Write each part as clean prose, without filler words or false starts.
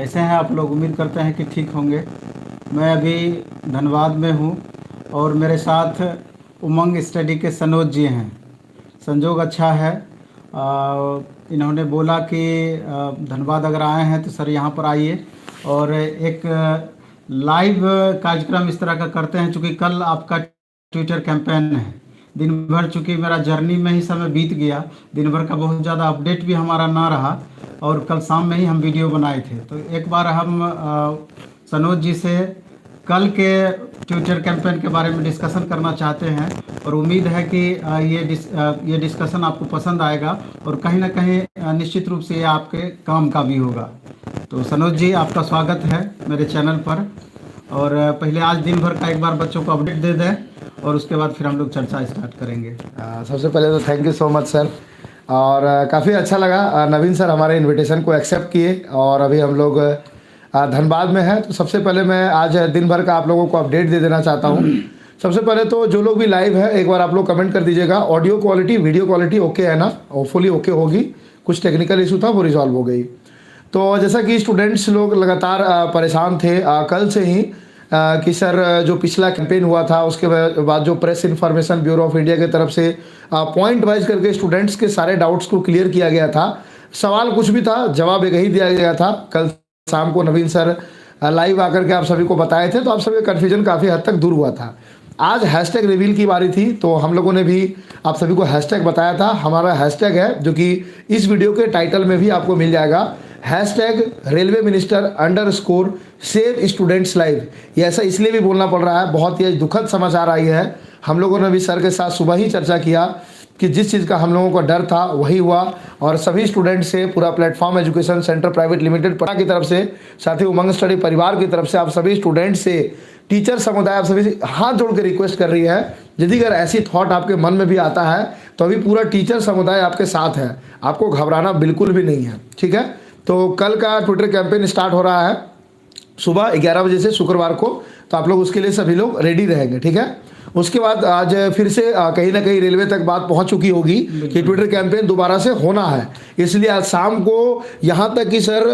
कैसे हैं आप लोग? उम्मीद करते हैं कि ठीक होंगे। मैं अभी धनबाद में हूँ और मेरे साथ उमंग स्टडी के सनोज जी हैं। संजोग अच्छा है, इन्होंने बोला कि धनबाद अगर आए हैं तो सर यहाँ पर आइए और एक लाइव कार्यक्रम इस तरह का करते हैं। चूँकि कल आपका ट्विटर कैंपेन है, दिन भर चूँकि मेरा जर्नी में ही समय बीत गया, दिन भर का बहुत ज़्यादा अपडेट भी हमारा ना रहा और कल शाम में ही हम वीडियो बनाए थे। तो एक बार हम सनोज जी से कल के ट्विटर कैंपेन के बारे में डिस्कशन करना चाहते हैं और उम्मीद है कि ये डिस्कशन आपको पसंद आएगा और कहीं ना कहीं निश्चित रूप से ये आपके काम का भी होगा। तो सनोज जी, आपका स्वागत है मेरे चैनल पर। और पहले आज दिन भर का एक बार बच्चों को अपडेट दे दें और उसके बाद फिर हम लोग चर्चा स्टार्ट करेंगे। सबसे पहले तो thank you so much sir, और काफ़ी अच्छा लगा नवीन सर हमारे इनविटेशन को एक्सेप्ट किए और अभी हम लोग धनबाद में हैं। तो सबसे पहले मैं आज दिन भर का आप लोगों को अपडेट दे देना चाहता हूँ। सबसे पहले तो जो लोग भी लाइव है एक बार आप लोग कमेंट कर दीजिएगा, audio quality video quality okay है ना? होपफुली ओके होगी। कुछ टेक्निकल इशू था, वो रिजॉल्व हो गई। तो जैसा कि स्टूडेंट्स लोग लगातार परेशान थे कल से ही कि सर जो पिछला कैंपेन हुआ था उसके बाद जो press information bureau of India की तरफ से पॉइंट वाइज करके स्टूडेंट्स के सारे डाउट्स को क्लियर किया गया था। सवाल कुछ भी था, जवाब एक ही दिया गया था। कल शाम को नवीन सर लाइव आकर के आप सभी को बताए थे, तो आप सभी का कन्फ्यूजन काफ़ी हद तक दूर हुआ था। आज हैशटैग रिवील की बारी थी, तो हम लोगों ने भी आप सभी को हैशटैग बताया था। हमारा हैशटैग है जो कि इस वीडियो के टाइटल में भी आपको मिल जाएगा, hashtag railway minister underscore save students live. ये ऐसा इसलिए भी बोलना पड़ रहा है, बहुत ही दुखद समाचार आई है। हम लोगों ने भी सर के साथ सुबह ही चर्चा किया कि जिस चीज़ का हम लोगों का डर था वही हुआ और सभी स्टूडेंट से, पूरा platform education centre private limited Patna की तरफ से, साथ ही उमंग स्टडी परिवार की तरफ से आप सभी स्टूडेंट से, टीचर समुदाय आप सभी से हाथ जोड़ के रिक्वेस्ट कर रही है, यदि अगर ऐसी थॉट आपके मन में भी आता है तो अभी पूरा टीचर समुदाय आपके साथ है, आपको घबराना बिल्कुल भी नहीं है, ठीक है? तो कल का ट्विटर कैंपेन स्टार्ट हो रहा है सुबह 11 बजे से शुक्रवार को, तो आप लोग उसके लिए सभी लोग रेडी रहेंगे, ठीक है? उसके बाद आज फिर से कहीं ना कहीं रेलवे तक बात पहुंच चुकी होगी कि ट्विटर कैंपेन दोबारा से होना है। इसलिए आज शाम को यहाँ तक कि सर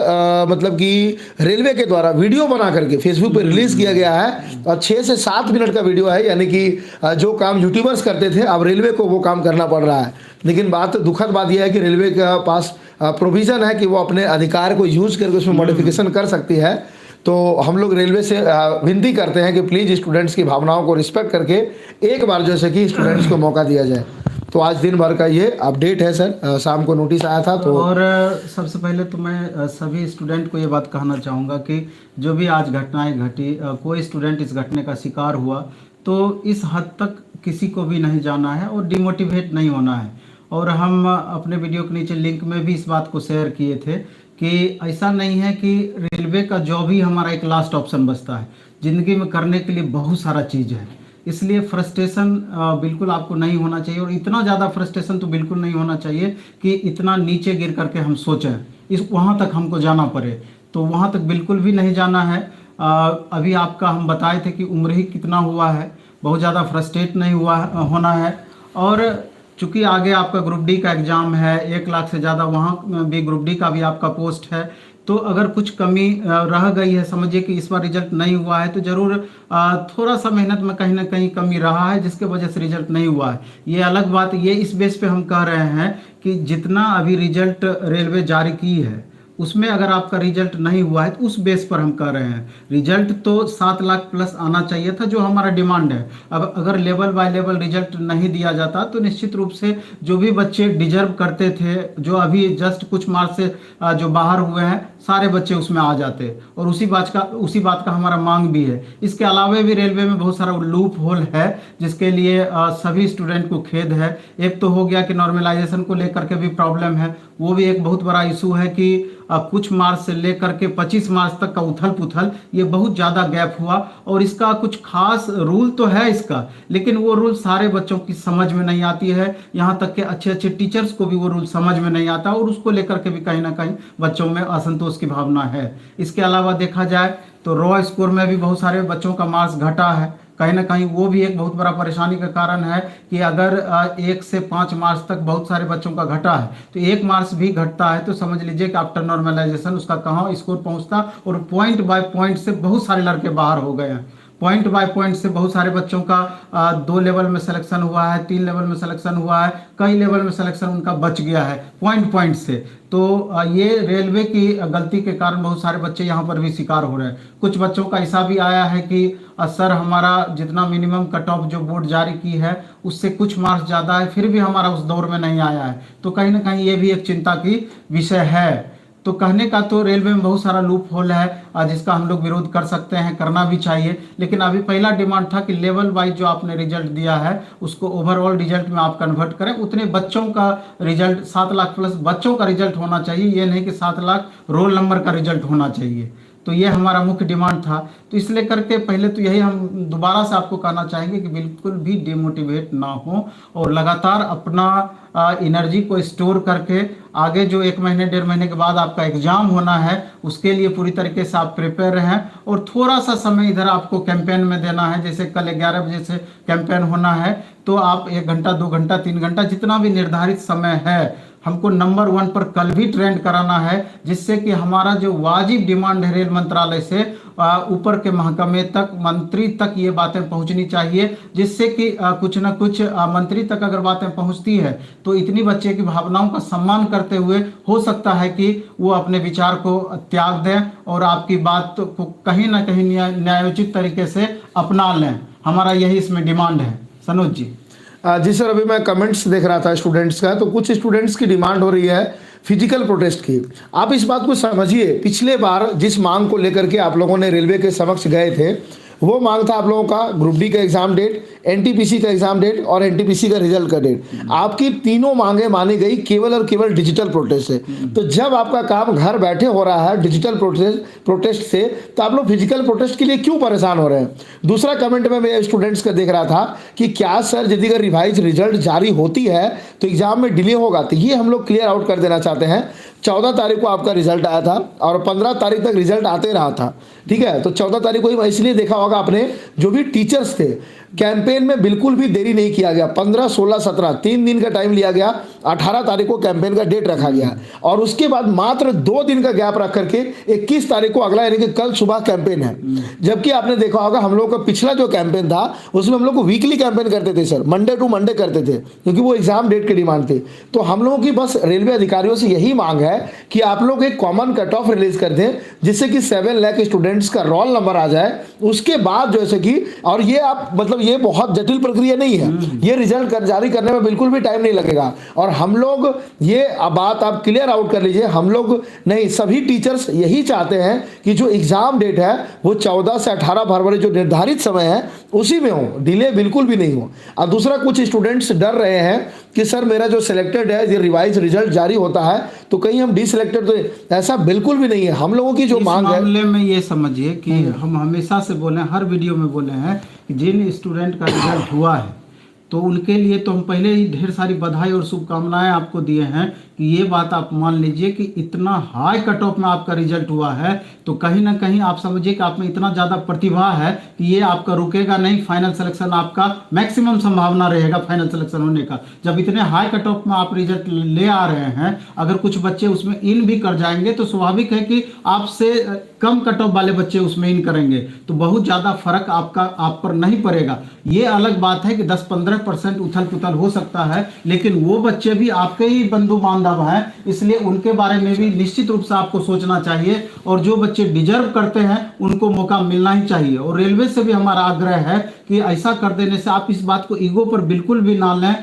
मतलब कि रेलवे के द्वारा वीडियो बना करके फेसबुक पे रिलीज किया गया है और 6 से 7 मिनट का वीडियो है। यानी कि जो काम यूट्यूबर्स करते थे अब रेलवे को वो काम करना पड़ रहा है। लेकिन दुखद बात यह है कि रेलवे के पास प्रोविज़न है कि वो अपने अधिकार को यूज़ करके उसमें मॉडिफिकेशन कर सकती है। तो हम लोग रेलवे से विनती करते हैं कि प्लीज़ स्टूडेंट्स की भावनाओं को रिस्पेक्ट करके एक बार जैसे कि स्टूडेंट्स को मौका दिया जाए। तो आज दिन भर का ये अपडेट है सर, शाम को नोटिस आया था। तो और सबसे पहले तो मैं सभी स्टूडेंट को ये बात कहना चाहूँगा कि जो भी आज घटनाएं घटी, कोई स्टूडेंट इस घटना का शिकार हुआ तो इस हद तक किसी को भी नहीं जाना है और डिमोटिवेट नहीं होना है। और हम अपने वीडियो के नीचे लिंक में भी इस बात को शेयर किए थे कि ऐसा नहीं है कि रेलवे का जॉब ही हमारा एक लास्ट ऑप्शन बचता है। ज़िंदगी में करने के लिए बहुत सारा चीज़ है, इसलिए फ्रस्ट्रेशन बिल्कुल आपको नहीं होना चाहिए और इतना ज़्यादा फ्रस्ट्रेशन तो बिल्कुल नहीं होना चाहिए कि इतना नीचे गिर करके हम सोचें इस वहाँ तक हमको जाना पड़े। तो वहाँ तक बिल्कुल भी नहीं जाना है। अभी आपका हम बताए थे कि उम्र ही कितना हुआ है, बहुत ज़्यादा फ्रस्ट्रेट नहीं होना है। और चूँकि आगे आपका ग्रुप डी का एग्ज़ाम है, 1 लाख से ज़्यादा वहाँ भी ग्रुप डी का भी आपका पोस्ट है। तो अगर कुछ कमी रह गई है, समझिए कि इस बार रिजल्ट नहीं हुआ है, तो ज़रूर थोड़ा सा मेहनत में कहीं ना कहीं कमी रहा है जिसके वजह से रिजल्ट नहीं हुआ है। ये अलग बात, ये इस बेस पे हम कह रहे हैं कि जितना अभी रिजल्ट रेलवे जारी की है उसमें अगर आपका रिजल्ट नहीं हुआ है तो उस बेस पर हम कह रहे हैं रिजल्ट तो 7 लाख प्लस आना चाहिए था, जो हमारा डिमांड है। अब अगर लेवल बाय लेवल रिजल्ट नहीं दिया जाता तो निश्चित रूप से जो भी बच्चे डिजर्व करते थे, जो अभी जस्ट कुछ मार्क्स से जो बाहर हुए हैं, सारे बच्चे उसमें आ जाते और उसी बात का हमारा मांग भी है। इसके अलावा भी रेलवे में बहुत सारा लूप होल है जिसके लिए सभी स्टूडेंट को खेद है। एक तो हो गया कि नॉर्मलाइजेशन को लेकर के भी प्रॉब्लम है, वो भी एक बहुत बड़ा इशू है कि कुछ मार्च से लेकर के 25 मार्च तक का उथल पुथल, ये बहुत ज़्यादा गैप हुआ और इसका कुछ खास रूल तो है इसका, लेकिन वो रूल सारे बच्चों की समझ में नहीं आती है। यहाँ तक कि अच्छे अच्छे टीचर्स को भी वो रूल समझ में नहीं आता और उसको लेकर के भी कहीं ना कहीं बच्चों में असंतोष की भावना है। इसके अलावा देखा जाए तो रॉ स्कोर में भी बहुत सारे बच्चों का मार्क्स घटा है, कहीं ना कहीं वो भी एक बहुत बड़ा परेशानी का कारण है कि अगर 1 से 5 मार्क्स तक बहुत सारे बच्चों का घटा है, तो 1 मार्क्स भी घटता है तो समझ लीजिए कि आफ्टर नॉर्मलाइजेशन उसका कहाँ स्कोर पहुंचता, और पॉइंट बाय पॉइंट से बहुत सारे लड़के बाहर हो गए हैं। पॉइंट बाय पॉइंट से बहुत सारे बच्चों का 2 लेवल में सिलेक्शन हुआ है, 3 लेवल में सिलेक्शन हुआ है, कई लेवल में सिलेक्शन उनका बच गया है पॉइंट पॉइंट से। तो ये रेलवे की गलती के कारण बहुत सारे बच्चे यहाँ पर भी शिकार हो रहे हैं। कुछ बच्चों का ऐसा भी आया है कि सर हमारा जितना मिनिमम कट ऑफ जो बोर्ड जारी की है उससे कुछ मार्क्स ज़्यादा है, फिर भी हमारा उस दौर में नहीं आया है। तो कहीं ना कहीं ये भी एक चिंता की विषय है। तो कहने का तो रेलवे में बहुत सारा लूप होल है जिसका हम लोग विरोध कर सकते हैं, करना भी चाहिए। लेकिन अभी पहला डिमांड था कि लेवल वाइज जो आपने रिजल्ट दिया है उसको ओवरऑल रिजल्ट में आप कन्वर्ट करें। उतने बच्चों का रिजल्ट 7 लाख प्लस बच्चों का रिजल्ट होना चाहिए, ये नहीं कि 7 लाख रोल नंबर का रिजल्ट होना चाहिए। तो ये हमारा मुख्य डिमांड था। तो इसलिए करके पहले तो यही हम दोबारा से आपको कहना चाहेंगे कि बिल्कुल भी डिमोटिवेट ना हो और लगातार अपना एनर्जी को स्टोर करके आगे जो 1 महीने 1.5 महीने के बाद आपका एग्जाम होना है उसके लिए पूरी तरीके से आप प्रिपेयर रहें। और थोड़ा सा समय इधर आपको कैंपेन में देना है, जैसे कल 11 बजे से कैंपेन होना है तो आप 1 घंटा 2 घंटा 3 घंटा जितना भी निर्धारित समय है हमको नंबर 1 पर कल भी ट्रेंड कराना है, जिससे कि हमारा जो वाजिब डिमांड है रेल मंत्रालय से ऊपर के महकमे तक, मंत्री तक ये बातें पहुंचनी चाहिए, जिससे कि कुछ ना कुछ मंत्री तक अगर बातें पहुंचती है तो इतनी बच्चे की भावनाओं का सम्मान करते हुए हो सकता है कि वो अपने विचार को त्याग दें और आपकी बात को कहीं ना कहीं न्यायोचित तरीके से अपना लें। हमारा यही इसमें डिमांड है। सनोज जी। जी सर, अभी मैं कमेंट्स देख रहा था स्टूडेंट्स का, तो कुछ स्टूडेंट्स की डिमांड हो रही है फिजिकल प्रोटेस्ट की। आप इस बात को समझिए, पिछले बार जिस मांग को लेकर के आप लोगों ने रेलवे के समक्ष गए थे वो मांग था आप लोगों का ग्रुप डी का एग्जाम डेट, एनटीपीसी का एग्जाम डेट और एनटीपीसी का रिजल्ट का डेट। आपकी तीनों मांगे मानी गई केवल और केवल डिजिटल प्रोटेस्ट से। तो जब आपका काम घर बैठे हो रहा है डिजिटल प्रोटेस्ट से, तो आप लोग फिजिकल प्रोटेस्ट के लिए क्यों परेशान हो रहे हैं? दूसरा कमेंट में मैं स्टूडेंट्स का देख रहा था कि क्या सर यदि अगर रिवाइज रिजल्ट जारी होती है तो एग्जाम में डिले होगा? तो ये हम लोग क्लियर आउट कर देना चाहते हैं। 14 तारीख को आपका रिजल्ट आया था और 15 तारीख तक रिजल्ट आते रहा था, ठीक है। तो 14 तारीख को ही इसलिए देखा होगा आपने, जो भी टीचर्स थे कैंपेन में बिल्कुल भी देरी नहीं किया गया। 15, 16, 17 3 दिन का टाइम लिया गया। 18 तारीख को कैंपेन का डेट रखा गया और उसके बाद मात्र 2 दिन का गैप रख करके 21 तारीख को अगला यानी कि कल सुबह कैंपेन है। जबकि आपने देखा होगा हम लोग का पिछला जो कैंपेन था उसमें हम लोग को वीकली कैंपेन करते थे सर, मंडे टू मंडे करते थे, क्योंकि वो एग्जाम डेट की डिमांड थी। तो हम लोगों की बस रेलवे अधिकारियों से यही मांग है कि आप लोग एक कॉमन कट ऑफ रिलीज कर दें, जिससे कि 7 लाख स्टूडेंट्स का रोल नंबर आ जाए। उसके बाद जैसे कि, और ये आप मतलब ये बहुत जटिल प्रक्रिया नहीं है, ये रिजल्ट जारी करने में बिल्कुल भी टाइम नहीं लगेगा। और हम लोग ये बात आप क्लियर आउट कर लीजिए, हम लोग नहीं, सभी टीचर्स यही चाहते हैं कि जो एग्जाम डेट है वो 14 से 18 फरवरी जो निर्धारित समय है उसी में हो, डिले बिल्कुल भी नहीं हो। और दूसरा, कुछ स्टूडेंट्स डर रहे हैं कि सर मेरा जो सिलेक्टेड है ये रिवाइज रिजल्ट जारी होता है तो कहीं हम डिसलेक्टेड, तो ऐसा बिल्कुल भी नहीं है। हम लोगों की जो मांग है, मामले में ये समझिए कि हम हमेशा से बोले, हर वीडियो में बोले हैं कि जिन स्टूडेंट का रिजल्ट हुआ है तो उनके लिए तो हम पहले ही ढेर सारी बधाई और शुभकामनाएं आपको दिए हैं कि ये बात आप मान लीजिए कि इतना हाई कट ऑफ में आपका रिजल्ट हुआ है तो कहीं ना कहीं आप समझिए कि आप में इतना ज़्यादा प्रतिभा है कि ये आपका रुकेगा नहीं। फाइनल सिलेक्शन आपका मैक्सिमम संभावना रहेगा फाइनल सिलेक्शन होने का। जब इतने हाई कट ऑफ में आप रिजल्ट ले आ रहे हैं, अगर कुछ बच्चे उसमें इन भी कर जाएंगे तो स्वाभाविक है कि आपसे कम कट ऑफ वाले बच्चे उसमें इन करेंगे तो बहुत ज़्यादा फर्क आप पर नहीं पड़ेगा। ये अलग बात है कि 10-15% उथल पुथल हो सकता है, लेकिन वो बच्चे भी आपके ही बंधु बांधव हैं, इसलिए उनके बारे में भी निश्चित रूप से आपको सोचना चाहिए। और जो बच्चे डिजर्व करते हैं उनको मौका मिलना ही चाहिए। और रेलवे से भी हमारा आग्रह है कि ऐसा कर देने से आप इस बात को ईगो पर बिल्कुल भी ना लें।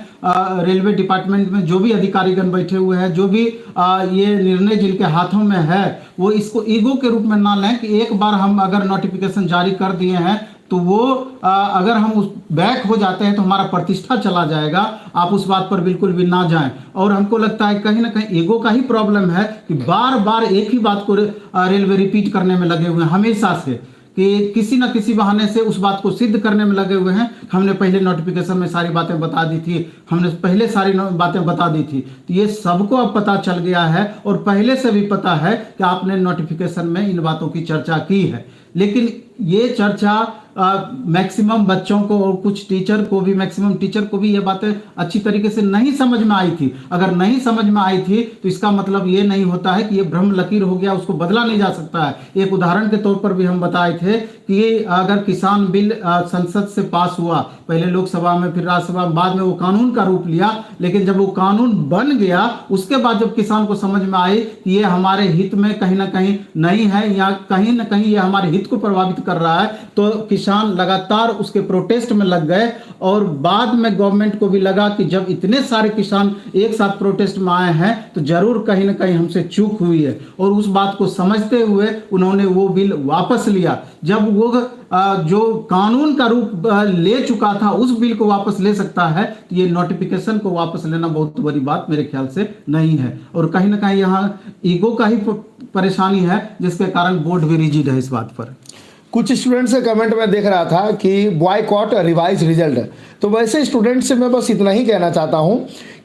रेलवे डिपार्टमेंट में जो भी अधिकारीगण बैठे हुए हैं, जो भी ये निर्णय जिनके हाथों में है, वो इसको ईगो के रूप में ना लें कि एक बार हम अगर नोटिफिकेशन जारी कर दिए हैं तो वो अगर हम उस बैक हो जाते हैं तो हमारा प्रतिष्ठा चला जाएगा। आप उस बात पर बिल्कुल भी ना जाएं। और हमको लगता है कहीं ना कहीं ईगो का ही प्रॉब्लम है कि बार बार एक ही बात को रेलवे रिपीट करने में लगे हुए हैं हमेशा से, कि किसी ना किसी बहाने से उस बात को सिद्ध करने में लगे हुए हैं। हमने पहले नोटिफिकेशन में सारी बातें बता दी थी, हमने पहले सारी बातें बता दी थी, तो ये सबको अब पता चल गया है और पहले से भी पता है कि आपने नोटिफिकेशन में इन बातों की चर्चा की है। लेकिन ये चर्चा मैक्सिमम बच्चों को और कुछ टीचर को भी, मैक्सिमम टीचर को भी ये बातें अच्छी तरीके से नहीं समझ में आई थी। अगर नहीं समझ में आई थी तो इसका मतलब ये नहीं होता है कि ये भ्रम लकीर हो गया, उसको बदला नहीं जा सकता है। एक उदाहरण के तौर पर भी हम बताए थे कि अगर किसान बिल संसद से पास हुआ, पहले लोकसभा में फिर राज्यसभा में, बाद में वो कानून का रूप लिया, लेकिन जब वो कानून बन गया उसके बाद जब किसान को समझ में आई कि ये हमारे हित में कहीं ना कहीं नहीं है या कहीं ना कहीं ये हमारे हित को प्रभावित कर रहा है, तो किसान लगातार उसके प्रोटेस्ट में लग गए। और बाद में गवर्नमेंट को भी लगा कि जब इतने सारे किसान एक साथ प्रोटेस्ट में आए हैं तो जरूर कहीं ना कहीं हमसे चूक हुई है, और उस बात को समझते हुए उन्होंने वो बिल वापस लिया। जब वो जो कानून का रूप ले चुका था उस बिल को वापस ले सकता है, तो ये नोटिफिकेशन को वापस लेना बहुत बड़ी बात मेरे ख्याल से नहीं है। और कहीं ना कहीं यहाँ ईगो का ही परेशानी है, जिसके कारण बोर्ड भी रिजिड है इस बात पर। कुछ स्टूडेंट से कमेंट में देख रहा था कि बॉयकॉट रिवाइज रिजल्ट, तो वैसे स्टूडेंट से मैं बस इतना ही कहना चाहता हूं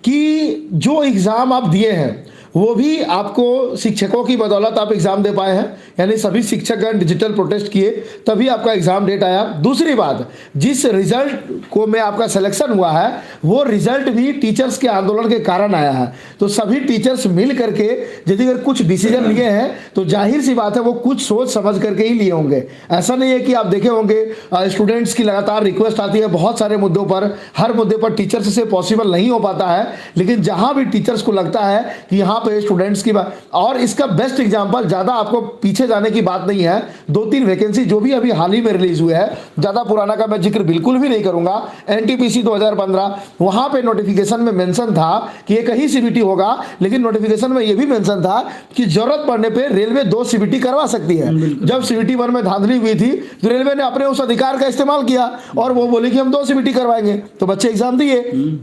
कि जो एग्ज़ाम आप दिए हैं वो भी आपको शिक्षकों की बदौलत आप एग्ज़ाम दे पाए हैं, यानी सभी शिक्षकगण डिजिटल प्रोटेस्ट किए तभी आपका एग्ज़ाम डेट आया। दूसरी बात, जिस रिजल्ट को में आपका सिलेक्शन हुआ है वो रिजल्ट भी टीचर्स के आंदोलन के कारण आया है। तो सभी टीचर्स मिल करके यदि अगर कुछ डिसीजन लिए हैं तो जाहिर सी बात है वो कुछ सोच समझ करके ही लिए होंगे। ऐसा नहीं है कि आप देखे होंगे स्टूडेंट्स की लगातार रिक्वेस्ट आती है बहुत सारे मुद्दों पर, हर मुद्दे पर टीचर्स से पॉसिबल नहीं हो पाता है, लेकिन जहाँ भी टीचर्स को लगता है कि यहाँ पे स्टूडेंट्स की बात, और इसका बेस्ट एग्जांपल, ज्यादा आपको पीछे जाने की बात नहीं है, 2-3 वैकेंसी जो भी अभी हाल ही में रिलीज हुए है, ज्यादा पुराना का मैं जिक्र बिल्कुल भी नहीं करूंगा, एनटीपीसी 2015, वहां पे नोटिफिकेशन में मेंशन था कि एक ही सीबीटी होगा, लेकिन नोटिफिकेशन में यह भी मेंशन था कि जरूरत पड़ने पर रेलवे 2 सीबीटी करवा सकती है। जब सीबीटी 1 में धांधली हुई थी तो रेलवे ने अपने उस अधिकार का इस्तेमाल किया और वो बोले कि हम 2 सीबीटी करवाएंगे, तो बच्चे एग्जाम दिए।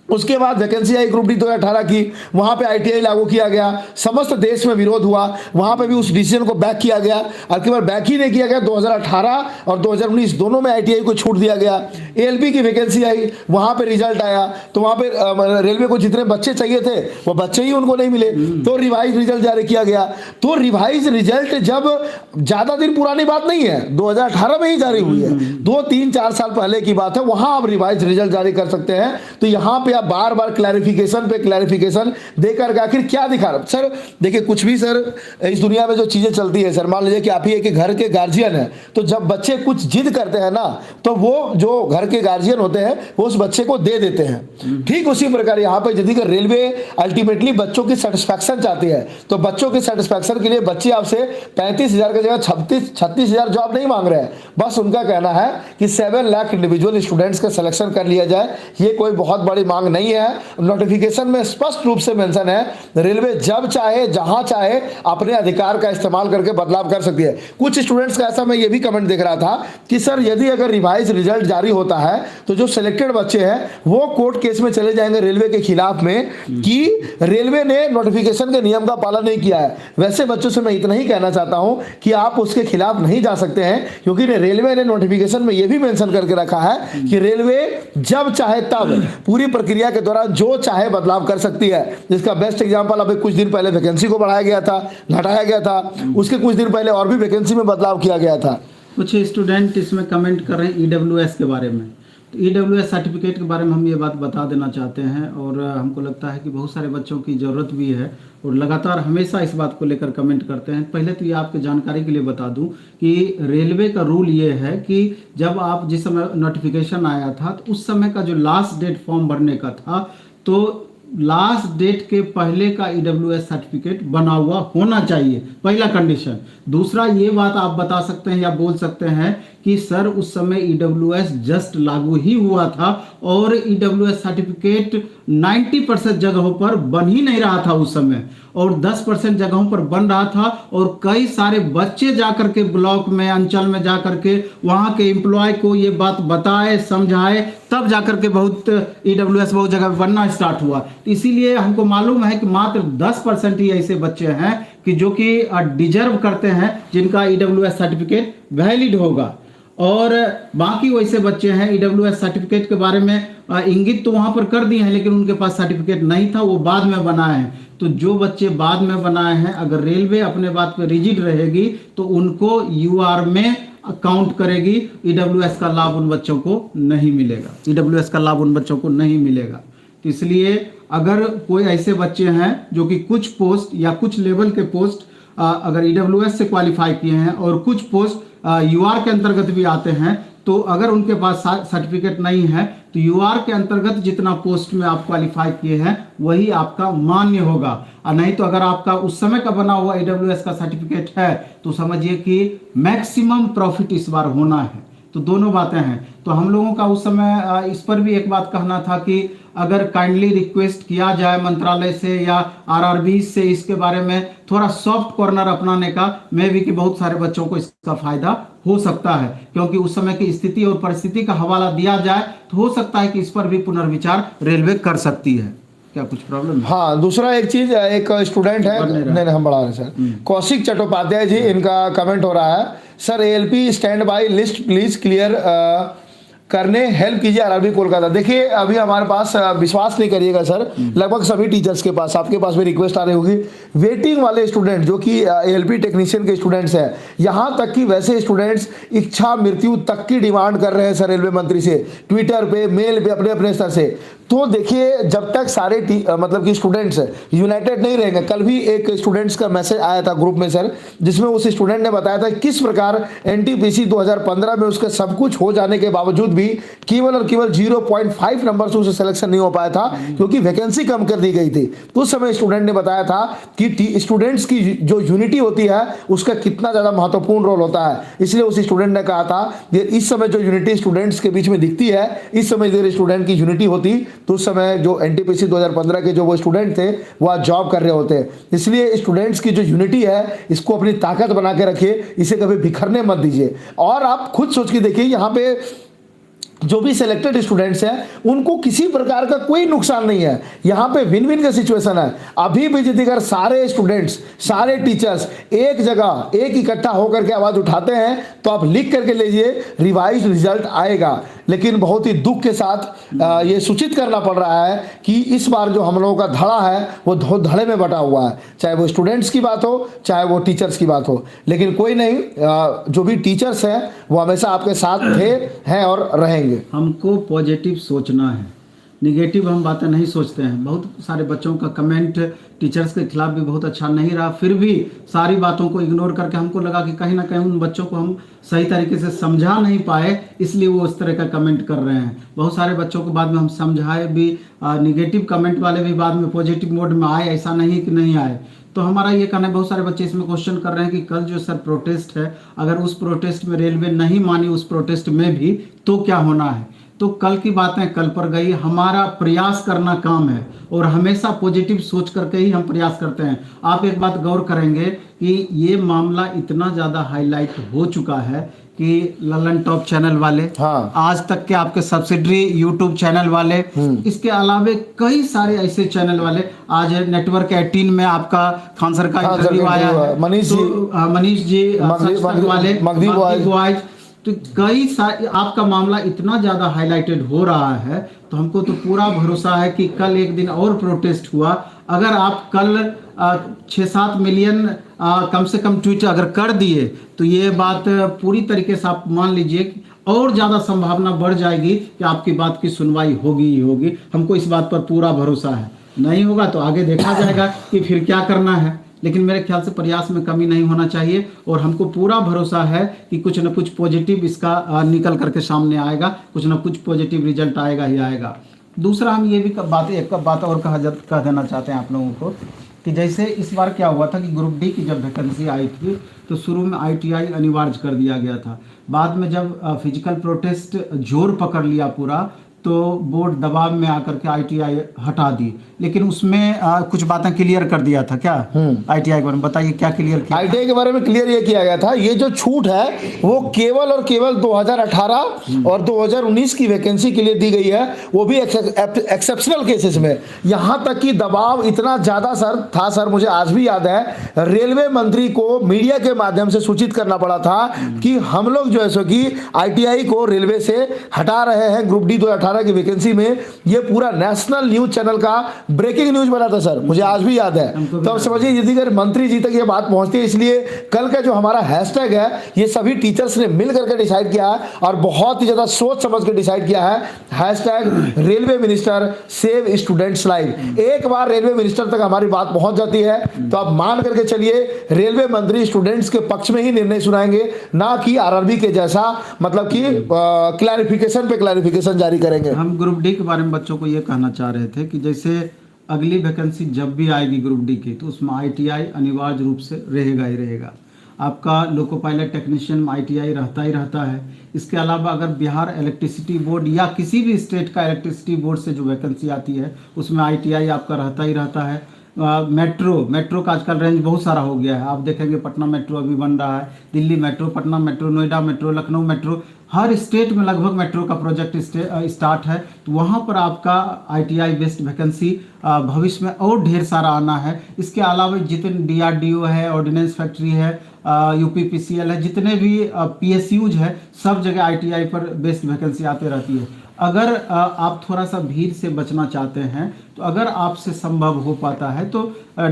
उसके बाद वैकेंसी आई ग्रुप डी 2018 की, वहाँ पे आईटीआई लागू किया गया, समस्त देश में विरोध हुआ, वहाँ पे भी उस डिसीजन को बैक किया गया, और केवल बैक ही नहीं किया गया, 2018 और 2019 दोनों में आईटीआई को छूट दिया गया। एएलपी की वैकेंसी आई, वहाँ पे रिजल्ट आया तो वहाँ पे रेलवे को जितने बच्चे चाहिए थे वो बच्चे ही उनको नहीं मिले, तो रिवाइज रिजल्ट जारी किया गया। तो रिवाइज रिजल्ट जब ज़्यादा दिन पुरानी बात नहीं है, 2018 में ही जारी हुई है, 2-3-4 साल पहले की बात है, वहाँ आप रिवाइज रिजल्ट जारी कर सकते हैं। तो यहाँ पे बार बार क्लैरिफिकेशन पे क्लैरिफिकेशन देकर आखिर क्या दिखा रहा सर। देखिए कुछ भी सर इस दुनिया में जो चीजें चलती है सर, मान लीजिए कि आप ही एक घर के गार्जियन है, तो जब बच्चे कुछ जिद करते हैं ना तो वो जो घर के गार्जियन होते हैं वो उस बच्चे को दे देते हैं। ठीक उसी प्रकार यहाँ पे यदि रेलवे अल्टीमेटली बच्चों की सेटिस्फैक्शन चाहती है तो बच्चों की सेटिस्फैक्शन के लिए बच्चे आपसे 35,000 की जगह 36,000 जॉब नहीं मांग रहे हैं, बस उनका कहना है कि 7 लाख इंडिविजुअल स्टूडेंट्स का सिलेक्शन कर लिया जाए। ये कोई बहुत बड़ी मांग नहीं है। नोटिफिकेशन में स्पष्ट रूप से मेंशन है रेलवे जब चाहे जहां चाहे अपने अधिकार का इस्तेमाल करके बदलाव कर सकती है। कुछ स्टूडेंट्स का ऐसा मैं ये भी कमेंट देख रहा था कि सर यदि अगर रिवाइज रिजल्ट जारी होता है तो जो सिलेक्टेड बच्चे हैं वो कोर्ट केस में चले जाएंगे रेलवे के खिलाफ में कि रेलवे ने नोटिफिकेशन के नियम का पालन नहीं किया है। वैसे बच्चों से मैं इतना ही कहना चाहता हूं कि आप उसके खिलाफ नहीं जा सकते हैं, क्योंकि रेलवे ने नोटिफिकेशन में यह भी मेंशन करके रखा है कि रेलवे जब चाहे तब पूरी प्रक्रिया के दौरान जो चाहे बदलाव कर सकती है। जिसका बेस्ट एग्जांपल अभी कुछ दिन पहले वैकेंसी को बढ़ाया गया था, घटाया गया था, उसके कुछ दिन पहले और भी वैकेंसी में बदलाव किया गया था। कुछ स्टूडेंट इसमें कमेंट कर रहे हैं ईडब्ल्यूएस के बारे में, तो ईडब्ल्यूएस सर्टिफिकेट के बारे में हम ये बात बता देना चाहते हैं, और हमको लगता है कि बहुत सारे बच्चों की ज़रूरत भी है और लगातार हमेशा इस बात को लेकर कमेंट करते हैं। पहले तो ये आपके जानकारी के लिए बता दूं कि रेलवे का रूल ये है कि जब आप जिस समय नोटिफिकेशन आया था तो उस समय का जो लास्ट डेट फॉर्म भरने का था, तो लास्ट डेट के पहले का ईडब्ल्यूएस सर्टिफिकेट बना हुआ होना चाहिए, पहला कंडीशन। दूसरा ये बात आप बता सकते हैं या बोल सकते हैं कि सर उस समय ईडब्ल्यूएस जस्ट लागू ही हुआ था और ईडब्ल्यूएस सर्टिफिकेट 90% जगहों पर बन ही नहीं रहा था उस समय, और 10% जगहों पर बन रहा था, और कई सारे बच्चे जाकर के ब्लॉक में, अंचल में जाकर के वहाँ के एम्प्लॉय को ये बात बताए, समझाए, तब जाकर के बहुत ईडब्ल्यूएस बहुत जगह बनना स्टार्ट हुआ। इसीलिए हमको मालूम है कि मात्र 10% ही ऐसे बच्चे हैं कि जो कि डिजर्व करते हैं, जिनका ईडब्ल्यूएस सर्टिफिकेट वैलिड होगा, और बाकी वैसे बच्चे हैं ईडब्ल्यूएस सर्टिफिकेट के बारे में इंगित तो वहाँ पर कर दिए हैं, लेकिन उनके पास सर्टिफिकेट नहीं था, वो बाद में बनाए हैं। तो जो बच्चे बाद में बनाए हैं, अगर रेलवे अपने बात पे रिजिड रहेगी तो उनको यूआर में काउंट करेगी, ईडब्ल्यूएस का लाभ उन बच्चों को नहीं मिलेगा, ईडब्ल्यूएस का लाभ उन बच्चों को नहीं मिलेगा। तो इसलिए अगर कोई ऐसे बच्चे हैं जो कि कुछ पोस्ट या कुछ लेवल के पोस्ट अगर ईडब्ल्यूएस से क्वालिफाई किए हैं और कुछ पोस्ट यूआर के अंतर्गत भी आते हैं, तो अगर उनके पास सर्टिफिकेट नहीं है तो यूआर के अंतर्गत जितना पोस्ट में आप क्वालिफाई किए हैं वही आपका मान्य होगा। और नहीं तो अगर आपका उस समय का बना हुआ ईडब्ल्यूएस का सर्टिफिकेट है तो समझिए कि मैक्सिमम प्रॉफिट इस बार होना है। तो दोनों बातें हैं। तो हम लोगों का उस समय इस पर भी एक बात कहना था कि अगर काइंडली रिक्वेस्ट किया जाए मंत्रालय से या आरआरबी से इसके बारे में थोड़ा सॉफ्ट कॉर्नर अपनाने का, मैं भी कि बहुत सारे बच्चों को इसका फायदा हो सकता है, क्योंकि उस समय की स्थिति और परिस्थिति का हवाला दिया जाए तो हो सकता है कि इस पर भी पुनर्विचार रेलवे कर सकती है। क्या कुछ प्रॉब्लम है? हाँ, दूसरा एक चीज, एक स्टूडेंट है, नहीं हम बढ़ा रहे सर, कौशिक चट्टोपाध्याय जी, इनका कमेंट हो रहा है, sir ALP stand by list please clear करने हेल्प कीजिए आरआरबी कोलकाता। देखिए अभी हमारे पास, विश्वास नहीं करिएगा सर, लगभग सभी टीचर्स के पास, आपके पास भी रिक्वेस्ट आ रही होगी, वेटिंग वाले स्टूडेंट जो कि एएलपी टेक्नीशियन के स्टूडेंट्स हैं, यहाँ तक कि वैसे स्टूडेंट्स इच्छा मृत्यु तक की डिमांड कर रहे हैं सर रेलवे मंत्री से, ट्विटर पे, मेल पे, अपने अपने स्तर से। तो देखिए जब तक सारे मतलब कि स्टूडेंट्स यूनाइटेड नहीं रहेंगे, कल भी एक स्टूडेंट्स का मैसेज आया था ग्रुप में सर, जिसमें उस स्टूडेंट ने बताया था किस प्रकार एनटीपीसी 2015 में उसका सब कुछ हो जाने के बावजूद भी केवल और केवल 0.5 नंबर से उसे सिलेक्शन नहीं हो पाया था, क्योंकि वैकेंसी कम कर दी गई थी। तो उस समय स्टूडेंट ने बताया था कि स्टूडेंट्स की जो यूनिटी होती है उसका कितना ज़्यादा महत्वपूर्ण रोल होता है। इसलिए उस स्टूडेंट ने कहा था कि इस समय जो यूनिटी स्टूडेंट्स के बीच में दिखती है, इस समय अगर स्टूडेंट की यूनिटी होती तो उस समय जो एनटीपीसी 2015 के जो वो स्टूडेंट थे वो आज जॉब कर रहे होते। इसलिए स्टूडेंट्स की जो यूनिटी है इसको अपनी ताकत बना के रखिए, इसे कभी बिखरने मत दीजिए। और आप खुद सोच के देखिए, यहाँ पे जो भी सिलेक्टेड स्टूडेंट्स हैं उनको किसी प्रकार का कोई नुकसान नहीं है, यहाँ पे विन विन का सिचुएशन है। अभी भी यदि अगर सारे स्टूडेंट्स, सारे टीचर्स एक जगह एक इकट्ठा होकर के आवाज उठाते हैं तो आप लिख करके लीजिए, रिवाइज रिजल्ट आएगा। लेकिन बहुत ही दुख के साथ ये सूचित करना पड़ रहा है कि इस बार जो हम लोगों का धड़ा है वो धड़े में बटा हुआ है, चाहे वो स्टूडेंट्स की बात हो चाहे वो टीचर्स की बात हो। लेकिन कोई नहीं, जो भी टीचर्स हैं वो हमेशा आपके साथ थे, हैं और रहेंगे। हमको पॉजिटिव सोचना है, निगेटिव हम बातें नहीं सोचते हैं। बहुत सारे बच्चों का कमेंट टीचर्स के खिलाफ भी बहुत अच्छा नहीं रहा, फिर भी सारी बातों को इग्नोर करके हमको लगा कि कहीं ना कहीं उन बच्चों को हम सही तरीके से समझा नहीं पाए, इसलिए वो उस तरह का कमेंट कर रहे हैं। बहुत सारे बच्चों को बाद में हम समझाए भी, निगेटिव कमेंट वाले भी बाद में पॉजिटिव मोड में आए, ऐसा नहीं कि नहीं आए। तो हमारा ये कहना है, बहुत सारे बच्चे इसमें क्वेश्चन कर रहे हैं कि कल जो सर प्रोटेस्ट है, अगर उस प्रोटेस्ट में रेलवे नहीं मानी उस प्रोटेस्ट में भी तो क्या होना है। तो कल की बातें कल पर गई, हमारा प्रयास करना काम है और हमेशा पॉजिटिव सोच करके ही हम प्रयास करते हैं। आप एक बात गौर करेंगे कि ये मामला इतना ज़्यादा हाईलाइट हो चुका है कि ललन टॉप चैनल वाले, हाँ, आज तक के आपके सब्सिडरी यूट्यूब चैनल वाले, इसके अलावे कई सारे ऐसे चैनल वाले, आज नेटवर्क 18 में आपका खान सर का इंटरव्यू आया है, मनीष जी वाले, मगदी, तो कई सारे आपका मामला इतना ज़्यादा हाईलाइटेड हो रहा है। तो हमको तो पूरा भरोसा है कि कल एक दिन और प्रोटेस्ट हुआ, अगर आप कल 6-7 मिलियन कम से कम ट्वीट अगर कर दिए तो ये बात पूरी तरीके से आप मान लीजिए और ज़्यादा संभावना बढ़ जाएगी कि आपकी बात की सुनवाई होगी ही होगी। हमको इस बात पर पूरा भरोसा है। नहीं होगा तो आगे देखा जाएगा कि फिर क्या करना है, लेकिन मेरे ख्याल से प्रयास में कमी नहीं होना चाहिए और हमको पूरा भरोसा है कि कुछ न कुछ पॉजिटिव इसका निकल करके सामने आएगा, कुछ न कुछ पॉजिटिव रिजल्ट आएगा ही आएगा। दूसरा हम ये भी एक बात और कह देना चाहते हैं आप लोगों को कि जैसे इस बार क्या हुआ था कि ग्रुप डी की जब वैकेंसी आई थी तो शुरू में ITI अनिवार्य कर दिया गया था। बाद में जब फिजिकल प्रोटेस्ट जोर पकड़ लिया पूरा तो बोर्ड दबाव में आकर के ITI हटा दी, लेकिन उसमें कुछ बातें क्लियर कर दिया था। क्या ITI के बारे में बताइए, क्या क्लियर किया? ITI के बारे में क्लियर ये किया गया था, ये जो छूट है वो केवल और केवल 2018 और 2019 की वैकेंसी के लिए दी गई है, वो भी एक्सेप्शनल केसेस में। यहाँ तक कि दबाव इतना ज्यादा सर मुझे आज भी याद है, रेलवे मंत्री को मीडिया के माध्यम से सूचित करना पड़ा था कि हम लोग जो है सो कि ITI को रेलवे से हटा रहे हैं ग्रुप डी 2018 18 की वैकेंसी में ये पूरा नेशनल न्यूज चैनल का ब्रेकिंग न्यूज बना था सर, मुझे आज भी याद है। तो अब समझिए यदि अगर मंत्री जी तक ये बात पहुंचती है, इसलिए कल का जो हमारा हैशटैग है ये सभी टीचर्स ने मिल करके डिसाइड किया है और बहुत ही ज्यादा सोच समझ के डिसाइड किया है। Hashtag railway minister save students life. एक बार रेलवे मिनिस्टर तक हमारी बात पहुंच जाती है तो आप मान करके चलिए रेलवे मंत्री स्टूडेंट्स के पक्ष में ही निर्णय सुनाएंगे, ना कि आरआरबी के जैसा मतलब कि क्लैरिफिकेशन पे क्लैरिफिकेशन जारी करेंगे। हम ग्रुप डी के बारे में बच्चों को ये कहना चाह रहे थे कि जैसे अगली वैकेंसी जब भी आएगी ग्रुप डी की, तो उसमें आईटीआई अनिवार्य रूप से रहेगा ही रहेगा। आपका लोको पायलट टेक्नीशियन में आईटीआई रहता ही रहता है। इसके अलावा अगर बिहार इलेक्ट्रिसिटी बोर्ड या किसी भी स्टेट का इलेक्ट्रिसिटी बोर्ड से जो वैकेंसी आती है उसमें आईटीआई आपका रहता ही रहता है। मेट्रो का आजकल रेंज बहुत सारा हो गया है। आप देखेंगे पटना मेट्रो अभी बन रहा है, Delhi metro, Patna metro, Noida metro, Lucknow metro, हर स्टेट में लगभग मेट्रो का प्रोजेक्ट स्टार्ट है। तो वहाँ पर आपका आईटीआई बेस्ड वैकेंसी भविष्य में और ढेर सारा आना है। इसके अलावा जितने डीआरडीओ है, ऑर्डिनेंस फैक्ट्री है, यूपीपीसीएल है, जितने भी पीएसयूज है, सब जगह आईटीआई पर बेस्ड वैकेंसी आते रहती है। अगर आप थोड़ा सा भीड़ से बचना चाहते हैं तो अगर आपसे संभव हो पाता है तो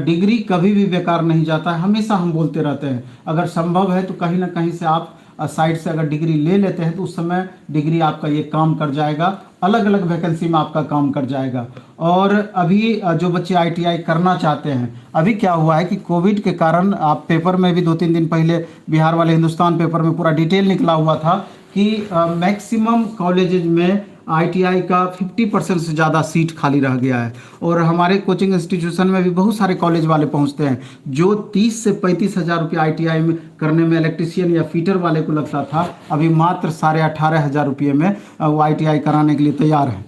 डिग्री कभी भी बेकार नहीं जाता है। हमेशा हम बोलते रहते हैं अगर संभव है तो कहीं ना कहीं से आप साइड से अगर डिग्री ले लेते हैं तो उस समय डिग्री आपका ये काम कर जाएगा, अलग अलग वैकेंसी में आपका काम कर जाएगा। और अभी जो बच्चे आईटीआई करना चाहते हैं, अभी क्या हुआ है कि कोविड के कारण आप पेपर में भी 2-3 दिन पहले बिहार वाले हिंदुस्तान पेपर में पूरा डिटेल निकला हुआ था कि मैक्सिमम कॉलेजेज में आईटीआई का 50% से ज़्यादा सीट खाली रह गया है। और हमारे कोचिंग इंस्टीट्यूशन में भी बहुत सारे कॉलेज वाले पहुंचते हैं जो 30 से 35 हज़ार रुपये आईटीआई में करने में इलेक्ट्रीशियन या फीटर वाले को लगता था, अभी मात्र 18,500 रुपये में वो आईटीआई कराने के लिए तैयार हैं।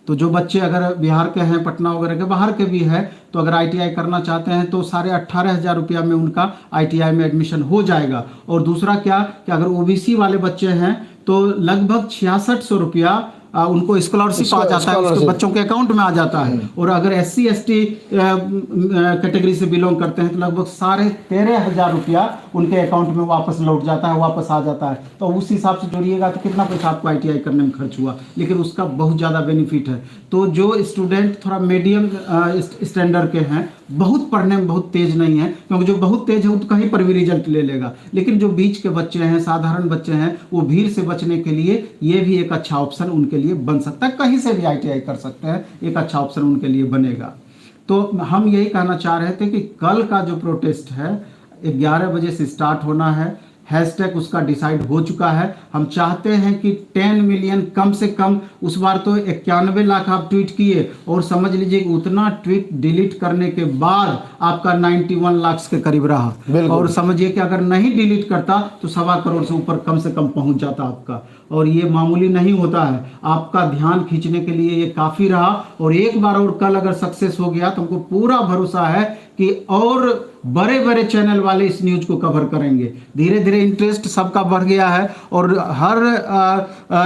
तो जो बच्चे अगर बिहार के हैं, पटना वगैरह के बाहर के भी हैं, तो अगर आईटीआई करना चाहते हैं तो 18,500 रुपया में उनका आईटीआई में एडमिशन हो जाएगा। और दूसरा क्या कि अगर ओबीसी वाले बच्चे हैं तो लगभग 6600 रुपया उनको स्कॉलरशिप आ जाता है, उसके बच्चों के अकाउंट में आ जाता है। और अगर SC ST कैटेगरी से बिलोंग करते हैं तो लगभग 13,500 रुपया उनके अकाउंट में वापस लौट जाता है, वापस आ जाता है। तो उस हिसाब से जोड़िएगा तो कितना पैसा आपको आईटीआई करने में खर्च हुआ, लेकिन उसका बहुत ज़्यादा बेनिफिट है। तो जो स्टूडेंट थोड़ा मीडियम स्टैंडर्ड के हैं, बहुत पढ़ने में बहुत तेज नहीं है, क्योंकि जो बहुत तेज है वो तो कहीं पर भी रिजल्ट ले लेगा, लेकिन जो बीच के बच्चे हैं, साधारण बच्चे हैं, वो भीड़ से बचने के लिए ये भी एक अच्छा ऑप्शन उनके लिए बन सकता है। कहीं से भी आईटीआई कर सकते हैं, एक अच्छा ऑप्शन उनके लिए बनेगा। तो हम यही कहना चाह रहे थे कि कल का जो प्रोटेस्ट है 11 बजे से स्टार्ट होना है। हैशटैग उसका डिसाइड हो चुका है। हम चाहते हैं कि 10 मिलियन कम से कम, उस बार तो 91 लाख आप ट्वीट किए, और समझ लीजिए कि उतना ट्वीट डिलीट करने के बाद आपका 91 लाख के करीब रहा। और समझिए कि अगर नहीं डिलीट करता तो 1.25 करोड़ से ऊपर कम से कम पहुंच जाता आपका। और ये मामूली नहीं होता है, आपका ध्यान खींचने के लिए ये काफ़ी रहा। और एक बार और कल अगर सक्सेस हो गया तो हमको पूरा भरोसा है कि और बड़े बड़े चैनल वाले इस न्यूज को कवर करेंगे। धीरे धीरे इंटरेस्ट सबका बढ़ गया है और हर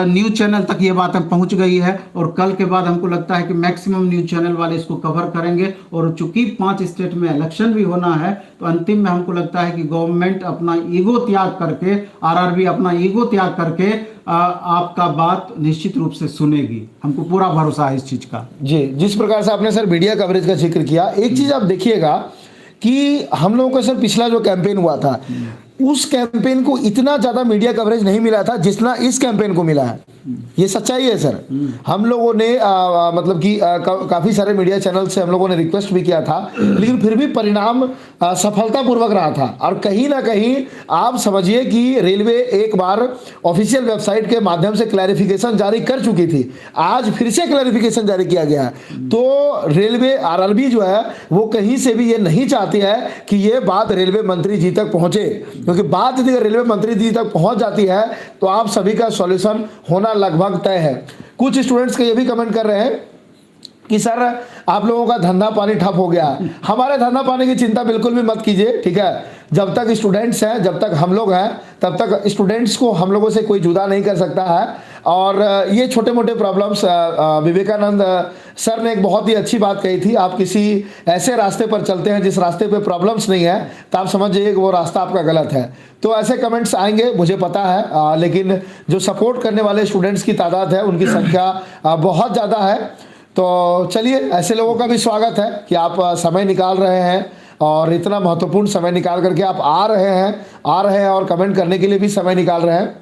न्यूज चैनल तक ये बात पहुंच गई है। और कल के बाद हमको लगता है कि मैक्सिमम न्यूज चैनल वाले इसको कवर करेंगे। और चूंकि 5 स्टेट में इलेक्शन भी होना है, तो अंतिम में हमको लगता है कि गवर्नमेंट अपना ईगो त्याग करके, आरआरबी अपना ईगो त्याग करके आपका बात निश्चित रूप से सुनेगी। हमको पूरा भरोसा है इस चीज का। जी, जिस प्रकार से आपने सर मीडिया कवरेज का जिक्र किया, एक चीज आप देखिएगा कि हम लोगों का सर पिछला जो कैंपेन हुआ था उस कैंपेन को इतना ज़्यादा मीडिया कवरेज नहीं मिला था जितना इस कैंपेन को मिला है। ये सच्चाई है सर। हम लोगों ने मतलब कि काफ़ी सारे मीडिया चैनल से हम लोगों ने रिक्वेस्ट भी किया था, लेकिन फिर भी परिणाम सफलतापूर्वक रहा था। और कहीं ना कहीं आप समझिए कि रेलवे एक बार ऑफिशियल वेबसाइट के माध्यम से क्लैरिफिकेशन जारी कर चुकी थी, आज फिर से क्लैरिफिकेशन जारी किया गया है। तो रेलवे आरआरबी जो है वो कहीं से भी ये नहीं चाहती है कि ये बात रेलवे मंत्री जी तक पहुँचे, क्योंकि बात यदि रेलवे मंत्री जी तक पहुँच जाती है तो आप सभी का सॉल्यूशन होना लगभग तय है। कुछ स्टूडेंट्स के ये भी कमेंट कर रहे हैं कि सर आप लोगों का धंधा पानी ठप हो गया। हमारे धंधा पानी की चिंता बिल्कुल भी मत कीजिए, ठीक है। जब तक स्टूडेंट्स हैं, जब तक हम लोग हैं, तब तक स्टूडेंट्स को हम लोगों से कोई जुदा नहीं कर सकता है। और ये छोटे मोटे प्रॉब्लम्स विवेकानंद सर ने एक बहुत ही अच्छी बात कही थी, आप किसी ऐसे रास्ते पर चलते हैं जिस रास्ते पे प्रॉब्लम्स नहीं है तो आप समझ जाइए कि वो रास्ता आपका गलत है। तो ऐसे कमेंट्स आएंगे, मुझे पता है, लेकिन जो सपोर्ट करने वाले स्टूडेंट्स की तादाद है उनकी संख्या बहुत ज़्यादा है। तो चलिए, ऐसे लोगों का भी स्वागत है कि आप समय निकाल रहे हैं और इतना महत्वपूर्ण समय निकाल करके आप आ रहे हैं और कमेंट करने के लिए भी समय निकाल रहे हैं।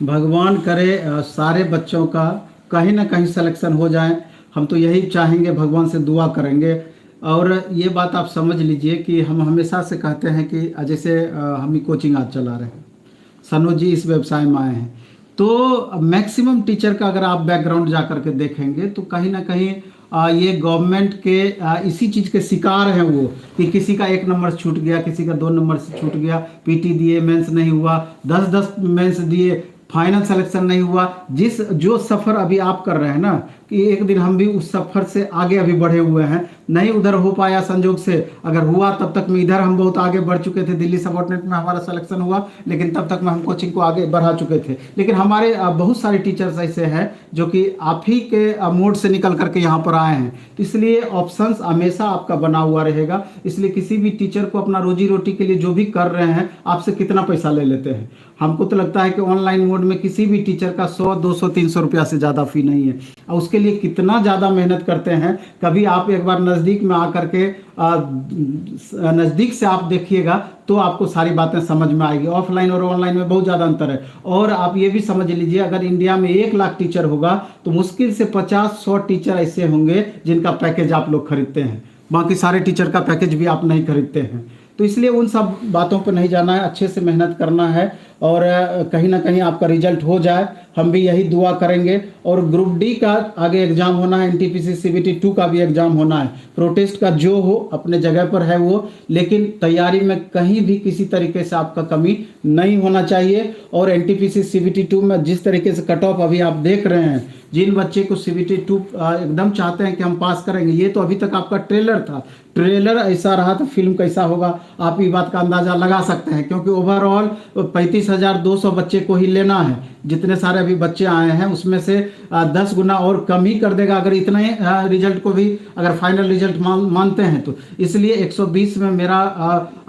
भगवान करे सारे बच्चों का कहीं ना कहीं सिलेक्शन हो जाए, हम तो यही चाहेंगे, भगवान से दुआ करेंगे। और ये बात आप समझ लीजिए कि हम हमेशा से कहते हैं कि जैसे हम ही कोचिंग आज चला रहे हैं, सनोज जी इस व्यवसाय में आए हैं, तो मैक्सिमम टीचर का अगर आप बैकग्राउंड जा कर के देखेंगे तो कहीं ना कहीं ये गवर्नमेंट के इसी चीज़ के शिकार हैं वो, कि किसी का 1 नंबर छूट गया, किसी का 2 नंबर से छूट गया, पीटी दिए मेंस नहीं हुआ, 10-10 मेंस दिए फाइनल सिलेक्शन नहीं हुआ। जो सफ़र अभी आप कर रहे हैं ना, कि एक दिन हम भी उस सफ़र से आगे अभी बढ़े हुए हैं, नहीं उधर हो पाया संजोग से, अगर हुआ तब तक में इधर हम बहुत आगे बढ़ चुके थे, दिल्ली सबऑर्डिनेट में हमारा सिलेक्शन हुआ, लेकिन तब तक में हम कोचिंग को आगे बढ़ा चुके थे। लेकिन हमारे बहुत सारे टीचर्स ऐसे हैं जो कि आप ही के मोड से निकल करके यहाँ पर आए हैं, तो इसलिए ऑप्शंस हमेशा आपका बना हुआ रहेगा। इसलिए किसी भी टीचर को अपना रोजी रोटी के लिए जो भी कर रहे हैं, आपसे कितना पैसा ले लेते हैं, हमको तो लगता है कि ऑनलाइन मोड में किसी भी टीचर का 100, 200, 300 रुपया से ज़्यादा फ़ी नहीं है, और उसके लिए कितना ज़्यादा मेहनत करते हैं। कभी आप एक बार नज़दीक में आकर के नज़दीक से आप देखिएगा तो आपको सारी बातें समझ में आएगी। ऑफलाइन और ऑनलाइन में बहुत ज़्यादा अंतर है। और आप ये भी समझ लीजिए, अगर इंडिया में 1 लाख टीचर होगा तो मुश्किल से 50-100 टीचर ऐसे होंगे जिनका पैकेज आप लोग खरीदते हैं, बाकी सारे टीचर का पैकेज भी आप नहीं खरीदते हैं। तो इसलिए उन सब बातों पर नहीं जाना है, अच्छे से मेहनत करना है और कहीं ना कहीं आपका रिजल्ट हो जाए, हम भी यही दुआ करेंगे। और ग्रुप डी का आगे एग्ज़ाम होना है, एनटीपीसी सीबीटी 2 का भी एग्ज़ाम होना है। प्रोटेस्ट का जो हो अपने जगह पर है वो, लेकिन तैयारी में कहीं भी किसी तरीके से आपका कमी नहीं होना चाहिए। और एनटीपीसी सीबीटी 2 में जिस तरीके से कट ऑफ अभी आप देख रहे हैं, जिन बच्चे को सीबीटी 2 एकदम चाहते हैं कि हम पास करेंगे, ये तो अभी तक आपका ट्रेलर था, ट्रेलर ऐसा रहा तो फिल्म कैसा होगा आप ये बात का अंदाज़ा लगा सकते हैं। क्योंकि ओवरऑल 35,200 बच्चे को ही लेना है, जितने सारे अभी बच्चे आए हैं उसमें से 10 गुना और कम ही कर देगा अगर इतने रिजल्ट को भी अगर फाइनल रिजल्ट मानते हैं तो। इसलिए 120 में मेरा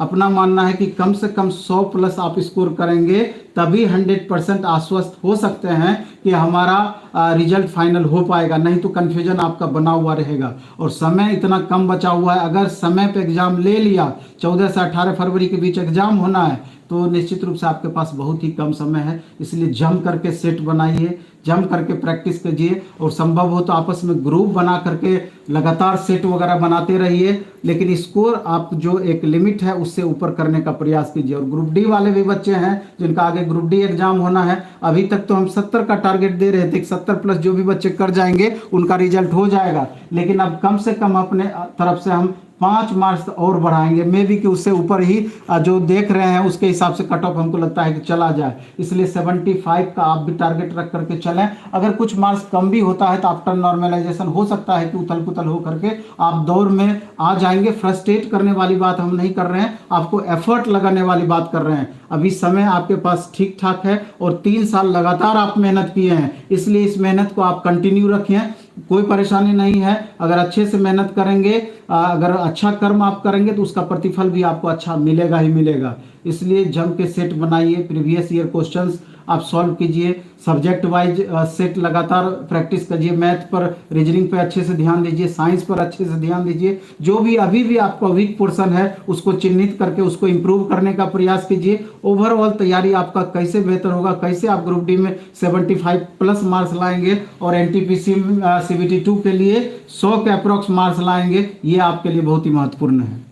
अपना मानना है कि कम से कम 100 प्लस आप स्कोर करेंगे, तभी 100% आश्वस्त हो सकते हैं कि हमारा रिजल्ट फाइनल हो पाएगा, नहीं तो कन्फ्यूजन आपका बना हुआ रहेगा। और समय इतना कम बचा हुआ है, अगर समय पे एग्ज़ाम ले लिया, 14 से 18 फरवरी के बीच एग्ज़ाम होना है, तो निश्चित रूप से आपके पास बहुत ही कम समय है। इसलिए जम करके सेट बनाइए, जम करके प्रैक्टिस कीजिए, और संभव हो तो आपस में ग्रुप बना करके लगातार सेट वगैरह बनाते रहिए, लेकिन स्कोर आप जो एक लिमिट है उससे ऊपर करने का प्रयास कीजिए। और ग्रुप डी वाले भी बच्चे हैं जिनका आगे ग्रुप डी एग्जाम होना है, अभी तक तो हम 70 का टारगेट दे रहे थे, 70 प्लस जो भी बच्चे कर जाएंगे उनका रिजल्ट हो जाएगा, लेकिन अब कम से कम अपने तरफ से हम 5 मार्क्स और बढ़ाएंगे, मे बी कि उससे ऊपर ही जो देख रहे हैं उसके हिसाब से कट ऑफ हमको लगता है कि चला जाए। इसलिए 75 का आप भी टारगेट रख करके चलें। अगर कुछ मार्क्स कम भी होता है तो आफ्टर नॉर्मलाइजेशन हो सकता है कि उथल पुथल हो करके आप दौर में आ जाएंगे। फ्रस्ट्रेट करने वाली बात हम नहीं कर रहे हैं, आपको एफर्ट लगाने वाली बात कर रहे हैं। अभी समय आपके पास ठीक ठाक है और 3 साल लगातार आप मेहनत किए हैं, इसलिए इस मेहनत को आप कंटिन्यू रखें, कोई परेशानी नहीं है। अगर अच्छे से मेहनत करेंगे, अगर अच्छा कर्म आप करेंगे तो उसका प्रतिफल भी आपको अच्छा मिलेगा ही मिलेगा। इसलिए जम के सेट बनाइए, प्रीवियस ईयर क्वेश्चंस आप सॉल्व कीजिए, सब्जेक्ट वाइज सेट लगातार प्रैक्टिस कीजिए, मैथ पर रीजनिंग पे अच्छे से ध्यान दीजिए, साइंस पर अच्छे से ध्यान दीजिए। जो भी अभी भी आपका वीक पोर्शन है उसको चिन्हित करके उसको इम्प्रूव करने का प्रयास कीजिए। ओवरऑल तैयारी आपका कैसे बेहतर होगा, कैसे आप ग्रुप डी में 75 प्लस मार्क्स लाएंगे और एनटीपीसी सीबीटी 2 के लिए 100 के अप्रॉक्स मार्क्स लाएंगे, ये आपके लिए बहुत ही महत्वपूर्ण है।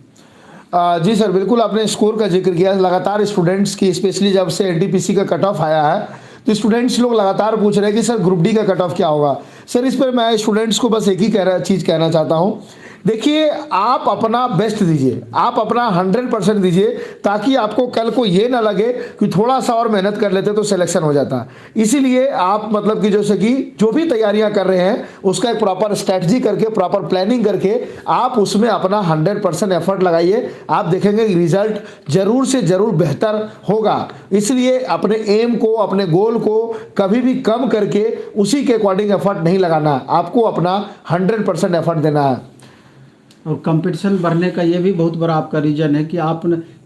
जी सर, बिल्कुल आपने स्कोर का जिक्र किया। लगातार स्टूडेंट्स की, स्पेशली जब से एनटीपीसी का कट ऑफ आया है तो स्टूडेंट्स लोग लगातार पूछ रहे हैं कि सर ग्रुप डी का कट ऑफ क्या होगा। सर इस पर मैं स्टूडेंट्स को बस एक ही चीज़ कहना चाहता हूँ देखिए आप अपना बेस्ट दीजिए, आप अपना 100% दीजिए, ताकि आपको कल को ये ना लगे कि थोड़ा सा और मेहनत कर लेते तो सिलेक्शन हो जाता। इसीलिए आप मतलब कि जैसे कि जो भी तैयारियां कर रहे हैं उसका एक प्रॉपर स्ट्रैटेजी करके, प्रॉपर प्लानिंग करके आप उसमें अपना 100% एफर्ट लगाइए। आप देखेंगे कि रिजल्ट जरूर से जरूर बेहतर होगा। इसलिए अपने एम को, अपने गोल को कभी भी कम करके उसी के अकॉर्डिंग एफर्ट नहीं लगाना, आपको अपना 100% एफर्ट देना है। और कंपटीशन बढ़ने का ये भी बहुत बड़ा आपका रीजन है कि आप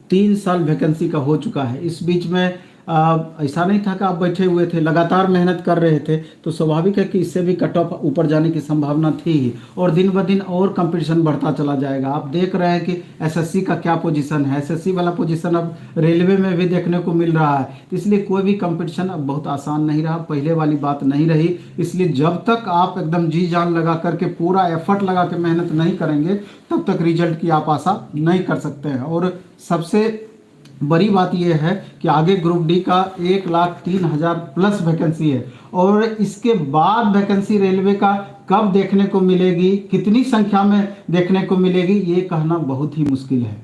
3 साल वैकेंसी का हो चुका है। इस बीच में ऐसा नहीं था कि आप बैठे हुए थे, लगातार मेहनत कर रहे थे, तो स्वाभाविक है कि इससे भी कट ऑफ ऊपर जाने की संभावना थी ही। और दिन ब दिन और कंपटीशन बढ़ता चला जाएगा। आप देख रहे हैं कि एसएससी का क्या पोजीशन है, एसएससी वाला पोजीशन अब रेलवे में भी देखने को मिल रहा है। इसलिए कोई भी कंपटीशन अब बहुत आसान नहीं रहा, पहले वाली बात नहीं रही। इसलिए जब तक आप एकदम जी जान लगा करके पूरा एफर्ट लगा के मेहनत नहीं करेंगे, तब तक रिजल्ट की आप आशा नहीं कर सकते हैं। और सबसे बड़ी बात यह है कि आगे ग्रुप डी का 1,03,000 प्लस वैकेंसी है, और इसके बाद वैकेंसी रेलवे का कब देखने को मिलेगी, कितनी संख्या में देखने को मिलेगी, ये कहना बहुत ही मुश्किल है।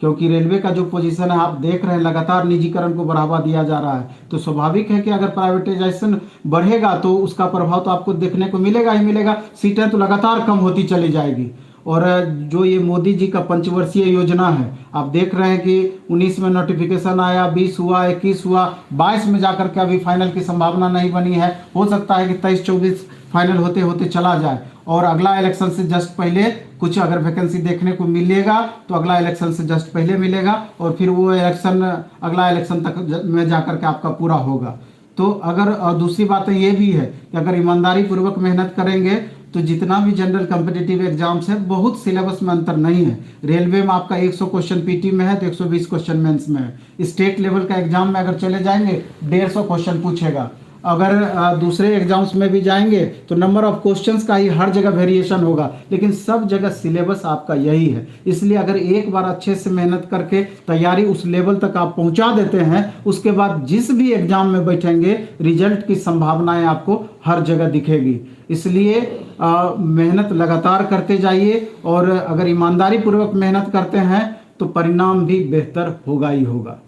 क्योंकि रेलवे का जो पोजीशन है आप देख रहे हैं, लगातार निजीकरण को बढ़ावा दिया जा रहा है। तो स्वाभाविक है कि अगर प्राइवेटाइजेशन बढ़ेगा तो उसका प्रभाव तो आपको देखने को मिलेगा ही मिलेगा। सीटें तो लगातार कम होती चली जाएगी। और जो ये मोदी जी का पंचवर्षीय योजना है, आप देख रहे हैं कि 19 में नोटिफिकेशन आया, 20 हुआ, 21 हुआ, 22 में जाकर के अभी फाइनल की संभावना नहीं बनी है। हो सकता है कि 23-24 फाइनल होते होते चला जाए। और अगला इलेक्शन से जस्ट पहले कुछ अगर वैकेंसी देखने को मिलेगा तो अगला इलेक्शन से जस्ट पहले मिलेगा, और फिर वो इलेक्शन अगला इलेक्शन तक में जाकर के आपका पूरा होगा। तो अगर दूसरी बात ये भी है कि अगर ईमानदारी पूर्वक मेहनत करेंगे तो जितना भी जनरल कॉम्पिटिटिव एग्जाम्स है, बहुत सिलेबस में अंतर नहीं है। रेलवे में आपका 100 क्वेश्चन पीटी में है तो 120 क्वेश्चन मेंस में है। स्टेट लेवल का एग्जाम में अगर चले जाएंगे 150 क्वेश्चन पूछेगा। अगर दूसरे एग्जाम्स में भी जाएंगे तो नंबर ऑफ क्वेश्चंस का ही हर जगह वेरिएशन होगा, लेकिन सब जगह सिलेबस आपका यही है। इसलिए अगर एक बार अच्छे से मेहनत करके तैयारी उस लेवल तक आप पहुंचा देते हैं, उसके बाद जिस भी एग्जाम में बैठेंगे रिजल्ट की संभावनाएं आपको हर जगह दिखेगी। इसलिए मेहनत लगातार करते जाइए, और अगर ईमानदारी पूर्वक मेहनत करते हैं तो परिणाम भी बेहतर होगा ही होगा।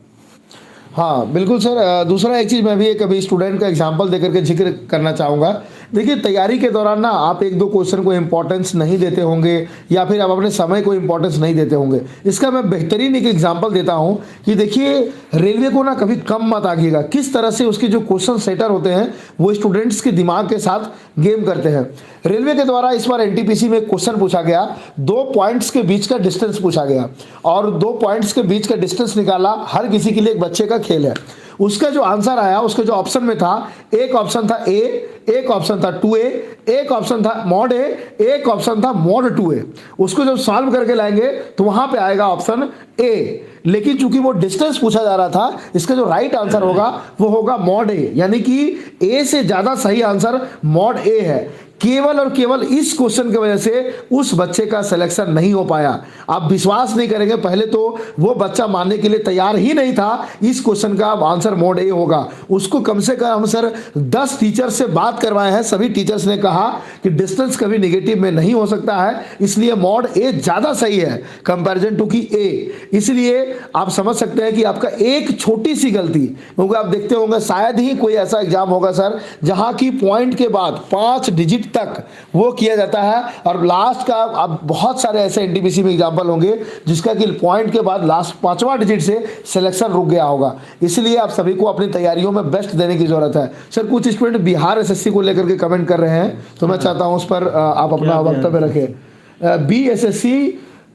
हाँ बिल्कुल सर। दूसरा एक चीज़ मैं भी एक अभी स्टूडेंट का एग्जांपल देकर के जिक्र करना चाहूँगा। देखिए तैयारी के दौरान ना आप 1-2 क्वेश्चन को इम्पोर्टेंस नहीं देते होंगे, या फिर आप अपने समय को इम्पोर्टेंस नहीं देते होंगे। इसका मैं बेहतरीन एक एग्जांपल देता हूँ कि देखिए रेलवे को ना कभी कम मत आगिएगा। किस तरह से उसके जो क्वेश्चन सेटर होते हैं वो स्टूडेंट्स के दिमाग के साथ गेम करते हैं। रेलवे के द्वारा इस बार एनटीपीसी में क्वेश्चन पूछा गया, 2 पॉइंट्स के बीच का डिस्टेंस पूछा गया, और 2 पॉइंट्स के बीच का डिस्टेंस निकाला हर किसी के लिए एक बच्चे का खेल है। उसका जो आंसर आया, उसके जो ऑप्शन में था, एक ऑप्शन था ए, एक ऑप्शन था 2A, एक ऑप्शन था मॉड ए, एक ऑप्शन था मॉड 2A। उसको जब सॉल्व करके लाएंगे तो वहां पे आएगा ऑप्शन ए। लेकिन चूंकि वो डिस्टेंस पूछा जा रहा था, इसका जो राइट आंसर होगा वो होगा मॉड ए, यानी कि ए से ज्यादा सही आंसर मॉड ए है। केवल और केवल इस क्वेश्चन की वजह से उस बच्चे का सिलेक्शन नहीं हो पाया। आप विश्वास नहीं करेंगे, पहले तो वो बच्चा मानने के लिए तैयार ही नहीं था इस क्वेश्चन का आंसर मॉड ए होगा। उसको कम से कम हम सर 10 टीचर से बात करवाए हैं, सभी टीचर्स ने कहा कि डिस्टेंस कभी निगेटिव में नहीं हो सकता है, इसलिए मॉड ए ज्यादा सही है कंपैरिजन टू की ए। इसलिए आप समझ सकते हैं कि आपका एक छोटी सी गलती, क्योंकि आप देखते होंगे शायद ही कोई ऐसा एग्जाम होगा सर जहां की पॉइंट के बाद 5 डिजिट तक वो किया जाता है, और लास्ट का अब बहुत सारे ऐसे एनटीपीसी में एग्जांपल होंगे जिसका कि पॉइंट के बाद लास्ट 5वां डिजिट से सिलेक्शन रुक गया होगा। इसलिए आप सभी को अपनी तैयारियों में बेस्ट देने की जरूरत है। सर कुछ स्टूडेंट बिहार एसएससी को लेकर के कमेंट कर रहे हैं, तो मैं चाहता हूं उस पर आप अपना वक्तव्य रखें। बीएसएससी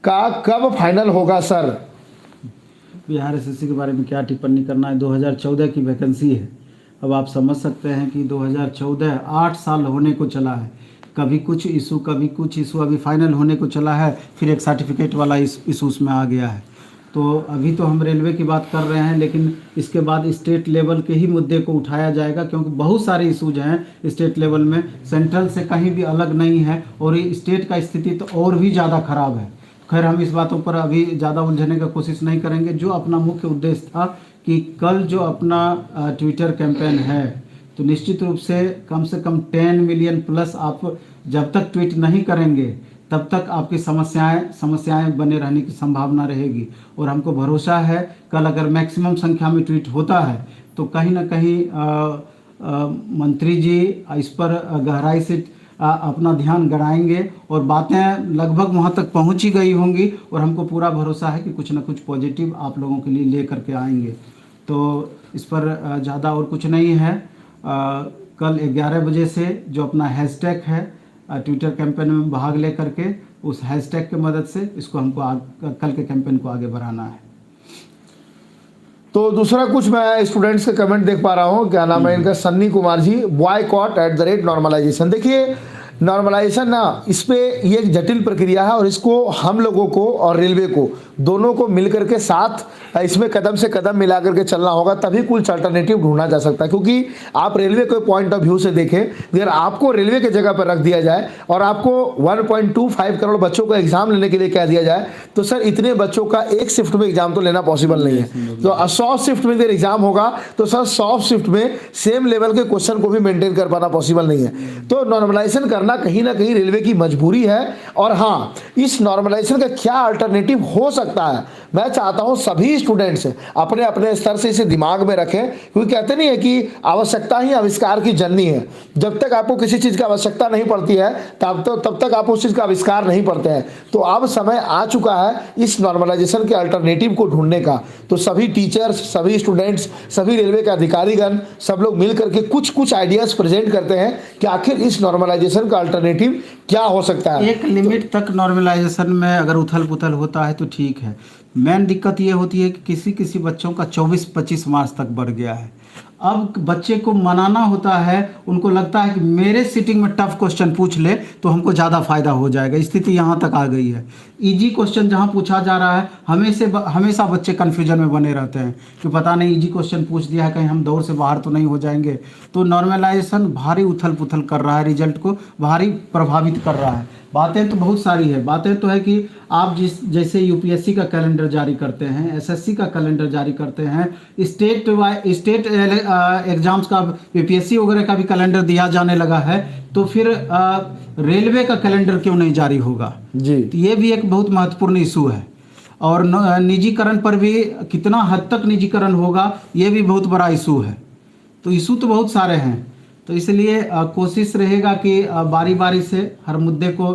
का कब फाइनल होगा सर? बिहार एसएससी के बारे में क्या टिप्पणी करना है। 2014 की वैकेंसी है। अब आप समझ सकते हैं कि 2014 8 साल होने को चला है, कभी कुछ इशू कभी कुछ इशू, अभी फाइनल होने को चला है, फिर एक सर्टिफिकेट वाला इशूस में आ गया है। तो अभी तो हम रेलवे की बात कर रहे हैं, लेकिन इसके बाद स्टेट लेवल के ही मुद्दे को उठाया जाएगा, क्योंकि बहुत सारे इशूज हैं स्टेट लेवल में, सेंट्रल से कहीं भी अलग नहीं है, और ये स्टेट का स्थिति तो और भी ज़्यादा खराब है। खैर हम इस बातों पर अभी ज़्यादा उलझने का कोशिश नहीं करेंगे। जो अपना मुख्य उद्देश्य था कि कल जो अपना ट्विटर कैंपेन है, तो निश्चित रूप से कम 10 मिलियन प्लस आप जब तक ट्वीट नहीं करेंगे तब तक आपकी समस्याएं बने रहने की संभावना रहेगी। और हमको भरोसा है कल अगर मैक्सिमम संख्या में ट्वीट होता है तो कहीं ना कहीं मंत्री जी इस पर गहराई से अपना ध्यान गड़ाएंगे और बातें लगभग वहाँ तक पहुँच ही गई होंगी और हमको पूरा भरोसा है कि कुछ ना कुछ पॉजिटिव आप लोगों के लिए ले करके आएंगे। तो इस पर ज़्यादा और कुछ नहीं है। कल 11 बजे से जो अपना हैशटैग है ट्विटर कैंपेन में भाग ले करके उस हैशटैग की मदद से इसको हमको कल के कैंपेन को आगे बढ़ाना है। तो दूसरा कुछ मैं स्टूडेंट्स के कमेंट देख पा रहा हूँ, क्या नाम है इनका, सन्नी कुमार जी, बॉयकॉट @नॉर्मलाइजेशन। देखिए नॉर्मलाइजेशन ना, इस पे ये एक जटिल प्रक्रिया है और इसको हम लोगों को और रेलवे को दोनों को मिलकर के साथ इसमें कदम से कदम मिला करके चलना होगा, तभी कुछ अल्टरनेटिव ढूंढना जा सकता है। क्योंकि आप रेलवे के पॉइंट ऑफ व्यू से देखें, अगर आपको रेलवे की जगह पर रख दिया जाए और आपको 1.25 करोड़ बच्चों को एग्जाम लेने के लिए कह दिया जाए तो सर इतने बच्चों का एक शिफ्ट में एग्जाम तो लेना पॉसिबल नहीं है। तो 100 शिफ्ट में अगर एग्जाम होगा तो सर 100 शिफ्ट में सेम लेवल के क्वेश्चन को भी मेंटेन कर पाना पॉसिबल नहीं है। तो नॉर्मलाइजेशन करना कहीं ना कहीं रेलवे की मजबूरी है। और हाँ, इस नॉर्मलाइजेशन का क्या अल्टरनेटिव हो सकता है, मैं चाहता हूं सभी स्टूडेंट्स अपने अपने स्तर से इसे दिमाग में रखें। क्योंकि कहते नहीं है कि आवश्यकता ही आविष्कार की जननी है। जब तक आपको किसी चीज की आवश्यकता नहीं पड़ती है तब तक आप उस चीज का आविष्कार नहीं पढ़ते हैं। तो अब समय आ चुका है इस नॉर्मलाइजेशन के अल्टरनेटिव को ढूंढने का। तो सभी टीचर्स, सभी स्टूडेंट्स, सभी रेलवे के अधिकारीगण सब लोग मिल करके कुछ आइडियाज प्रेजेंट करते हैं कि आखिर इस नॉर्मलाइजेशन का अल्टरनेटिव क्या हो सकता है। एक लिमिट तक नॉर्मलाइजेशन में अगर उथल पुथल होता है तो ठीक है। मेन दिक्कत ये होती है कि किसी बच्चों का 24-25 मार्क्स तक बढ़ गया है। अब बच्चे को मनाना होता है, उनको लगता है कि मेरे सीटिंग में टफ क्वेश्चन पूछ ले तो हमको ज़्यादा फायदा हो जाएगा। स्थिति यहाँ तक आ गई है। इजी क्वेश्चन जहाँ पूछा जा रहा है हमेशा बच्चे कन्फ्यूजन में बने रहते हैं कि पता नहीं इजी क्वेश्चन पूछ दिया है कहीं हम दौर से बाहर तो नहीं हो जाएंगे। तो नॉर्मलाइजेशन भारी उथल पुथल कर रहा है, रिजल्ट को भारी प्रभावित कर रहा है। बातें तो बहुत सारी है। बातें तो है कि आप जैसे यूपीएससी का कैलेंडर जारी करते हैं, एसएससी का कैलेंडर जारी करते हैं, स्टेट एग्जाम्स का यूपीएससी वगैरह का भी कैलेंडर दिया जाने लगा है, तो फिर रेलवे का कैलेंडर क्यों नहीं जारी होगा जी। तो ये भी एक बहुत महत्वपूर्ण इशू है। और निजीकरण पर भी कितना हद तक निजीकरण होगा ये भी बहुत बड़ा इशू है। तो इशू तो बहुत सारे हैं। तो इसलिए कोशिश रहेगा कि बारी बारी से हर मुद्दे को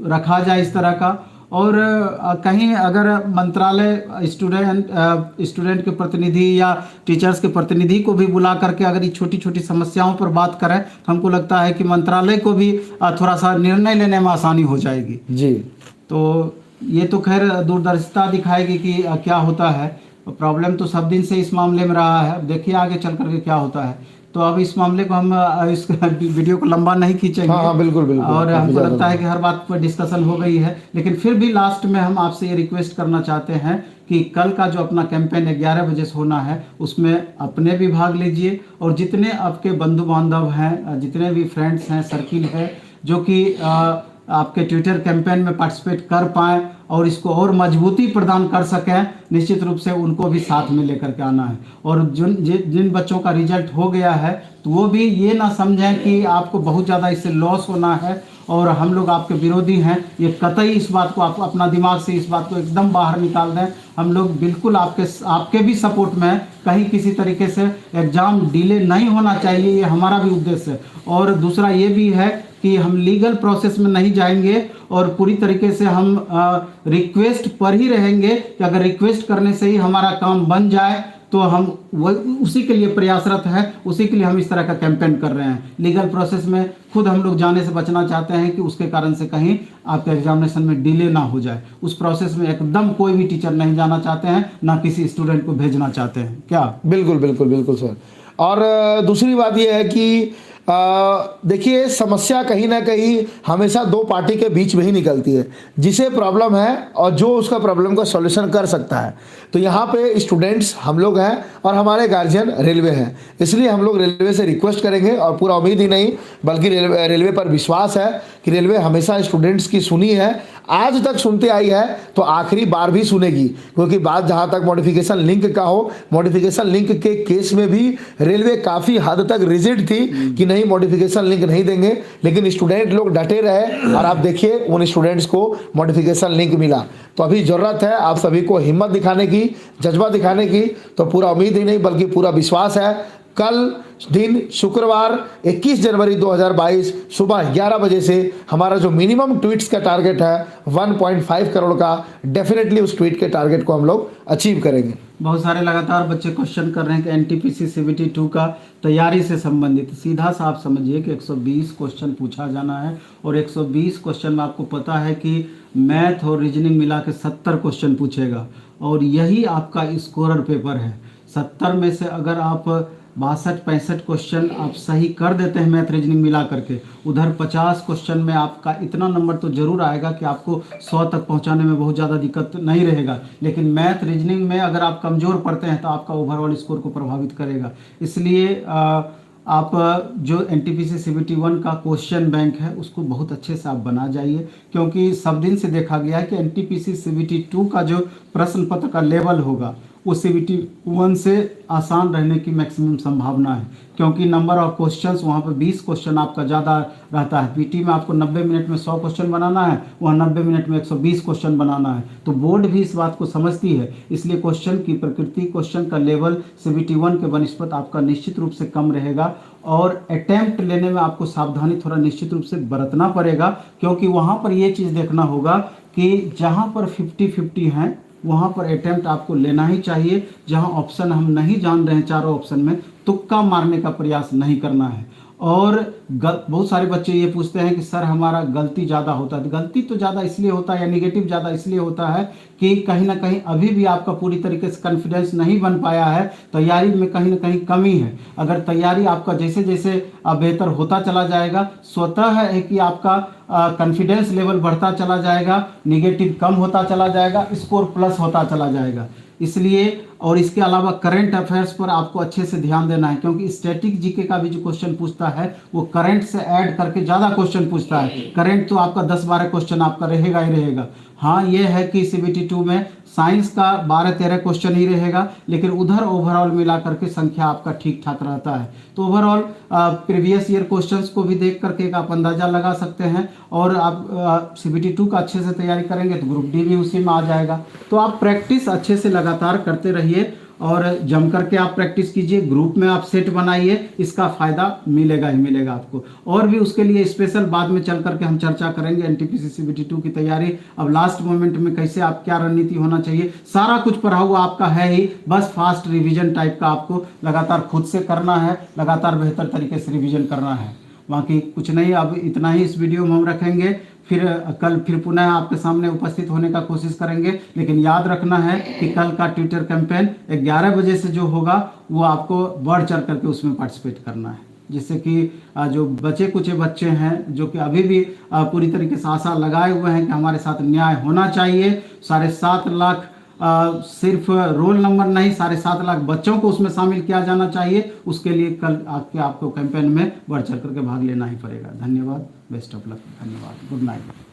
रखा जाए इस तरह का। और कहीं अगर मंत्रालय स्टूडेंट के प्रतिनिधि या टीचर्स के प्रतिनिधि को भी बुला करके अगर ये छोटी छोटी समस्याओं पर बात करें तो हमको लगता है कि मंत्रालय को भी थोड़ा सा निर्णय लेने में आसानी हो जाएगी जी। तो ये तो खैर दूरदर्शिता दिखाएगी कि क्या होता है। प्रॉब्लम तो सब दिन से इस मामले में रहा है। देखिए आगे चल करके क्या होता है। तो अब इस मामले को हम इस वीडियो को लंबा नहीं खींचेंगे। हाँ, बिल्कुल। और हमको लगता है कि हर बात पर डिस्कशन हो गई है, लेकिन फिर भी लास्ट में हम आपसे ये रिक्वेस्ट करना चाहते हैं कि कल का जो अपना कैंपेन 11 बजे से होना है उसमें अपने भी भाग लीजिए और जितने आपके बंधु बांधव हैं, जितने भी फ्रेंड्स हैं, सर्किल है जो कि आपके ट्विटर कैंपेन में पार्टिसिपेट कर पाएँ और इसको और मजबूती प्रदान कर सकें, निश्चित रूप से उनको भी साथ में लेकर के आना है। और जिन बच्चों का रिजल्ट हो गया है तो वो भी ये ना समझें कि आपको बहुत ज़्यादा इससे लॉस होना है और हम लोग आपके विरोधी हैं। ये कतई इस बात को आप अपना दिमाग से इस बात को एकदम बाहर निकाल दें। हम लोग बिल्कुल आपके भी सपोर्ट में, कहीं किसी तरीके से एग्ज़ाम डिले नहीं होना चाहिए, ये हमारा भी उद्देश्य है। और दूसरा ये भी है कि हम लीगल प्रोसेस में नहीं जाएंगे और पूरी तरीके से हम रिक्वेस्ट पर ही रहेंगे कि अगर रिक्वेस्ट करने से ही हमारा काम बन जाए तो हम उसी के लिए प्रयासरत हैं, उसी के लिए हम इस तरह का कैंपेन कर रहे हैं। लीगल प्रोसेस में खुद हम लोग जाने से बचना चाहते हैं कि उसके कारण से कहीं आपके एग्जामिनेशन में डिले ना हो जाए। उस प्रोसेस में एकदम कोई भी टीचर नहीं जाना चाहते हैं, ना किसी स्टूडेंट को भेजना चाहते हैं। क्या? बिल्कुल सर। और दूसरी बात यह है कि देखिए समस्या कहीं ना कहीं हमेशा दो पार्टी के बीच में ही निकलती है, जिसे प्रॉब्लम है और जो उसका प्रॉब्लम का सॉल्यूशन कर सकता है। तो यहाँ पे स्टूडेंट्स हम लोग हैं और हमारे गार्जियन रेलवे हैं, इसलिए हम लोग रेलवे से रिक्वेस्ट करेंगे और पूरा उम्मीद ही नहीं बल्कि रेलवे पर विश्वास है कि रेलवे हमेशा स्टूडेंट्स की सुनी है, आज तक सुनते आई है तो आखिरी बार भी सुनेगी। क्योंकि बात जहाँ तक मॉडिफिकेशन लिंक का हो, मॉडिफिकेशन लिंक के केस में भी रेलवे काफ़ी हद तक रिजिड थी कि नहीं नहीं मॉडिफिकेशन लिंक नहीं देंगे, लेकिन स्टूडेंट लोग डटे रहे और आप देखिए उन स्टूडेंट्स को मॉडिफिकेशन लिंक मिला। तो अभी ज़रूरत है आप सभी को हिम्मत दिखाने की, जज्बा दिखाने की। तो पूरा उम्मीद ही नहीं बल्कि पूरा विश्वास है, कल दिन शुक्रवार 21 जनवरी 2022 सुबह 11 बजे से हमारा जो मिनिमम ट्वीट्स का टारगेट है 1.5 करोड़ का, डेफिनेटली उस ट्वीट के टारगेट को हम लोग अचीव करेंगे। बहुत सारे लगातार बच्चे क्वेश्चन कर रहे हैं कि एनटीपीसी सीबीटी 2 का तैयारी से संबंधित सीधा सा आप समझिए कि 120 क्वेश्चन पूछा जाना है और 120 क्वेश्चन में आपको पता है कि मैथ और रीजनिंग मिला के 70 क्वेश्चन पूछेगा और यही आपका स्कोरर पेपर है। 70 में से अगर आप 62-65 क्वेश्चन आप सही कर देते हैं मैथ रीजनिंग मिला करके, उधर 50 क्वेश्चन में आपका इतना नंबर तो जरूर आएगा कि आपको 100 तक पहुंचाने में बहुत ज़्यादा दिक्कत नहीं रहेगा। लेकिन मैथ रीजनिंग में अगर आप कमज़ोर पड़ते हैं तो आपका ओवरऑल स्कोर को प्रभावित करेगा। इसलिए आप जो एनटीपीसी सीबीटी 1 का क्वेश्चन बैंक है उसको बहुत अच्छे से आप बना जाइए, क्योंकि सब दिन से देखा गया है कि एनटीपीसी सीबीटी 2 का जो प्रश्न पत्र का लेवल होगा वो सीबीटी 1 से आसान रहने की मैक्सिमम संभावना है, क्योंकि नंबर ऑफ क्वेश्चंस वहाँ पर 20 क्वेश्चन आपका ज़्यादा रहता है। पीटी में आपको 90 मिनट में 100 क्वेश्चन बनाना है, वहाँ 90 मिनट में 120 क्वेश्चन बनाना है। तो बोर्ड भी इस बात को समझती है, इसलिए क्वेश्चन की प्रकृति, क्वेश्चन का लेवल सीबीटी 1 के बनिस्पत आपका निश्चित रूप से कम रहेगा और अटेम्प्ट लेने में आपको सावधानी थोड़ा निश्चित रूप से बरतना पड़ेगा, क्योंकि वहाँ पर ये चीज़ देखना होगा कि जहाँ पर 50-50 हैं वहाँ पर अटेम्प्ट आपको लेना ही चाहिए। जहाँ ऑप्शन हम नहीं जान रहे हैं चारों ऑप्शन में, तुक्का मारने का प्रयास नहीं करना है। और बहुत सारे बच्चे ये पूछते हैं कि सर हमारा गलती ज़्यादा होता है। तो गलती तो ज़्यादा इसलिए होता है या निगेटिव ज़्यादा इसलिए होता है कि कहीं ना कहीं अभी भी आपका पूरी तरीके से कॉन्फिडेंस नहीं बन पाया है, तैयारी में कहीं ना कहीं कमी है। अगर तैयारी आपका जैसे जैसे बेहतर होता चला जाएगा, स्वतः है कि आपका कॉन्फिडेंस लेवल बढ़ता चला जाएगा, निगेटिव कम होता चला जाएगा, स्कोर प्लस होता चला जाएगा। इसलिए और इसके अलावा करंट अफेयर्स पर आपको अच्छे से ध्यान देना है, क्योंकि स्टैटिक जीके का भी जो क्वेश्चन पूछता है वो करंट से ऐड करके ज़्यादा क्वेश्चन पूछता है। करंट तो आपका 10-12 क्वेश्चन आपका रहेगा ही रहेगा। हाँ ये है कि सीबीटी 2 में साइंस का 12-13 क्वेश्चन ही रहेगा, लेकिन उधर ओवरऑल मिला करके संख्या आपका ठीक ठाक रहता है। तो ओवरऑल प्रीवियस ईयर क्वेश्चंस को भी देख करके आप अंदाज़ा लगा सकते हैं और आप सीबीटी 2 का अच्छे से तैयारी करेंगे तो ग्रुप डी भी उसी में आ जाएगा। तो आप प्रैक्टिस अच्छे से लगातार करते रहिए और जम करके आप प्रैक्टिस कीजिए, ग्रुप में आप सेट बनाइए, इसका फ़ायदा मिलेगा ही मिलेगा आपको। और भी उसके लिए स्पेशल बाद में चल करके हम चर्चा करेंगे एनटीपीसी सीबीटी 2 की तैयारी। अब लास्ट मोमेंट में कैसे आप क्या रणनीति होना चाहिए, सारा कुछ पढ़ा हुआ आपका है ही, बस फास्ट रिवीजन टाइप का आपको लगातार खुद से करना है, लगातार बेहतर तरीके से रिवीजन करना है। बाकी कुछ नहीं, अब इतना ही इस वीडियो में हम रखेंगे। फिर कल फिर पुनः आपके सामने उपस्थित होने का कोशिश करेंगे, लेकिन याद रखना है कि कल का ट्विटर कैंपेन 11 बजे से जो होगा वो आपको बढ़ चढ़ करके उसमें पार्टिसिपेट करना है, जिससे कि जो बचे कुछ बच्चे हैं जो कि अभी भी पूरी तरीके से आशा लगाए हुए हैं कि हमारे साथ न्याय होना चाहिए। 7.5 लाख सिर्फ रोल नंबर नहीं, 7.5 लाख बच्चों को उसमें शामिल किया जाना चाहिए। उसके लिए कल आपको कैंपेन में बढ़ चढ़ करके भाग लेना ही पड़ेगा। धन्यवाद, बेस्ट ऑफ लक, धन्यवाद, गुड नाइट।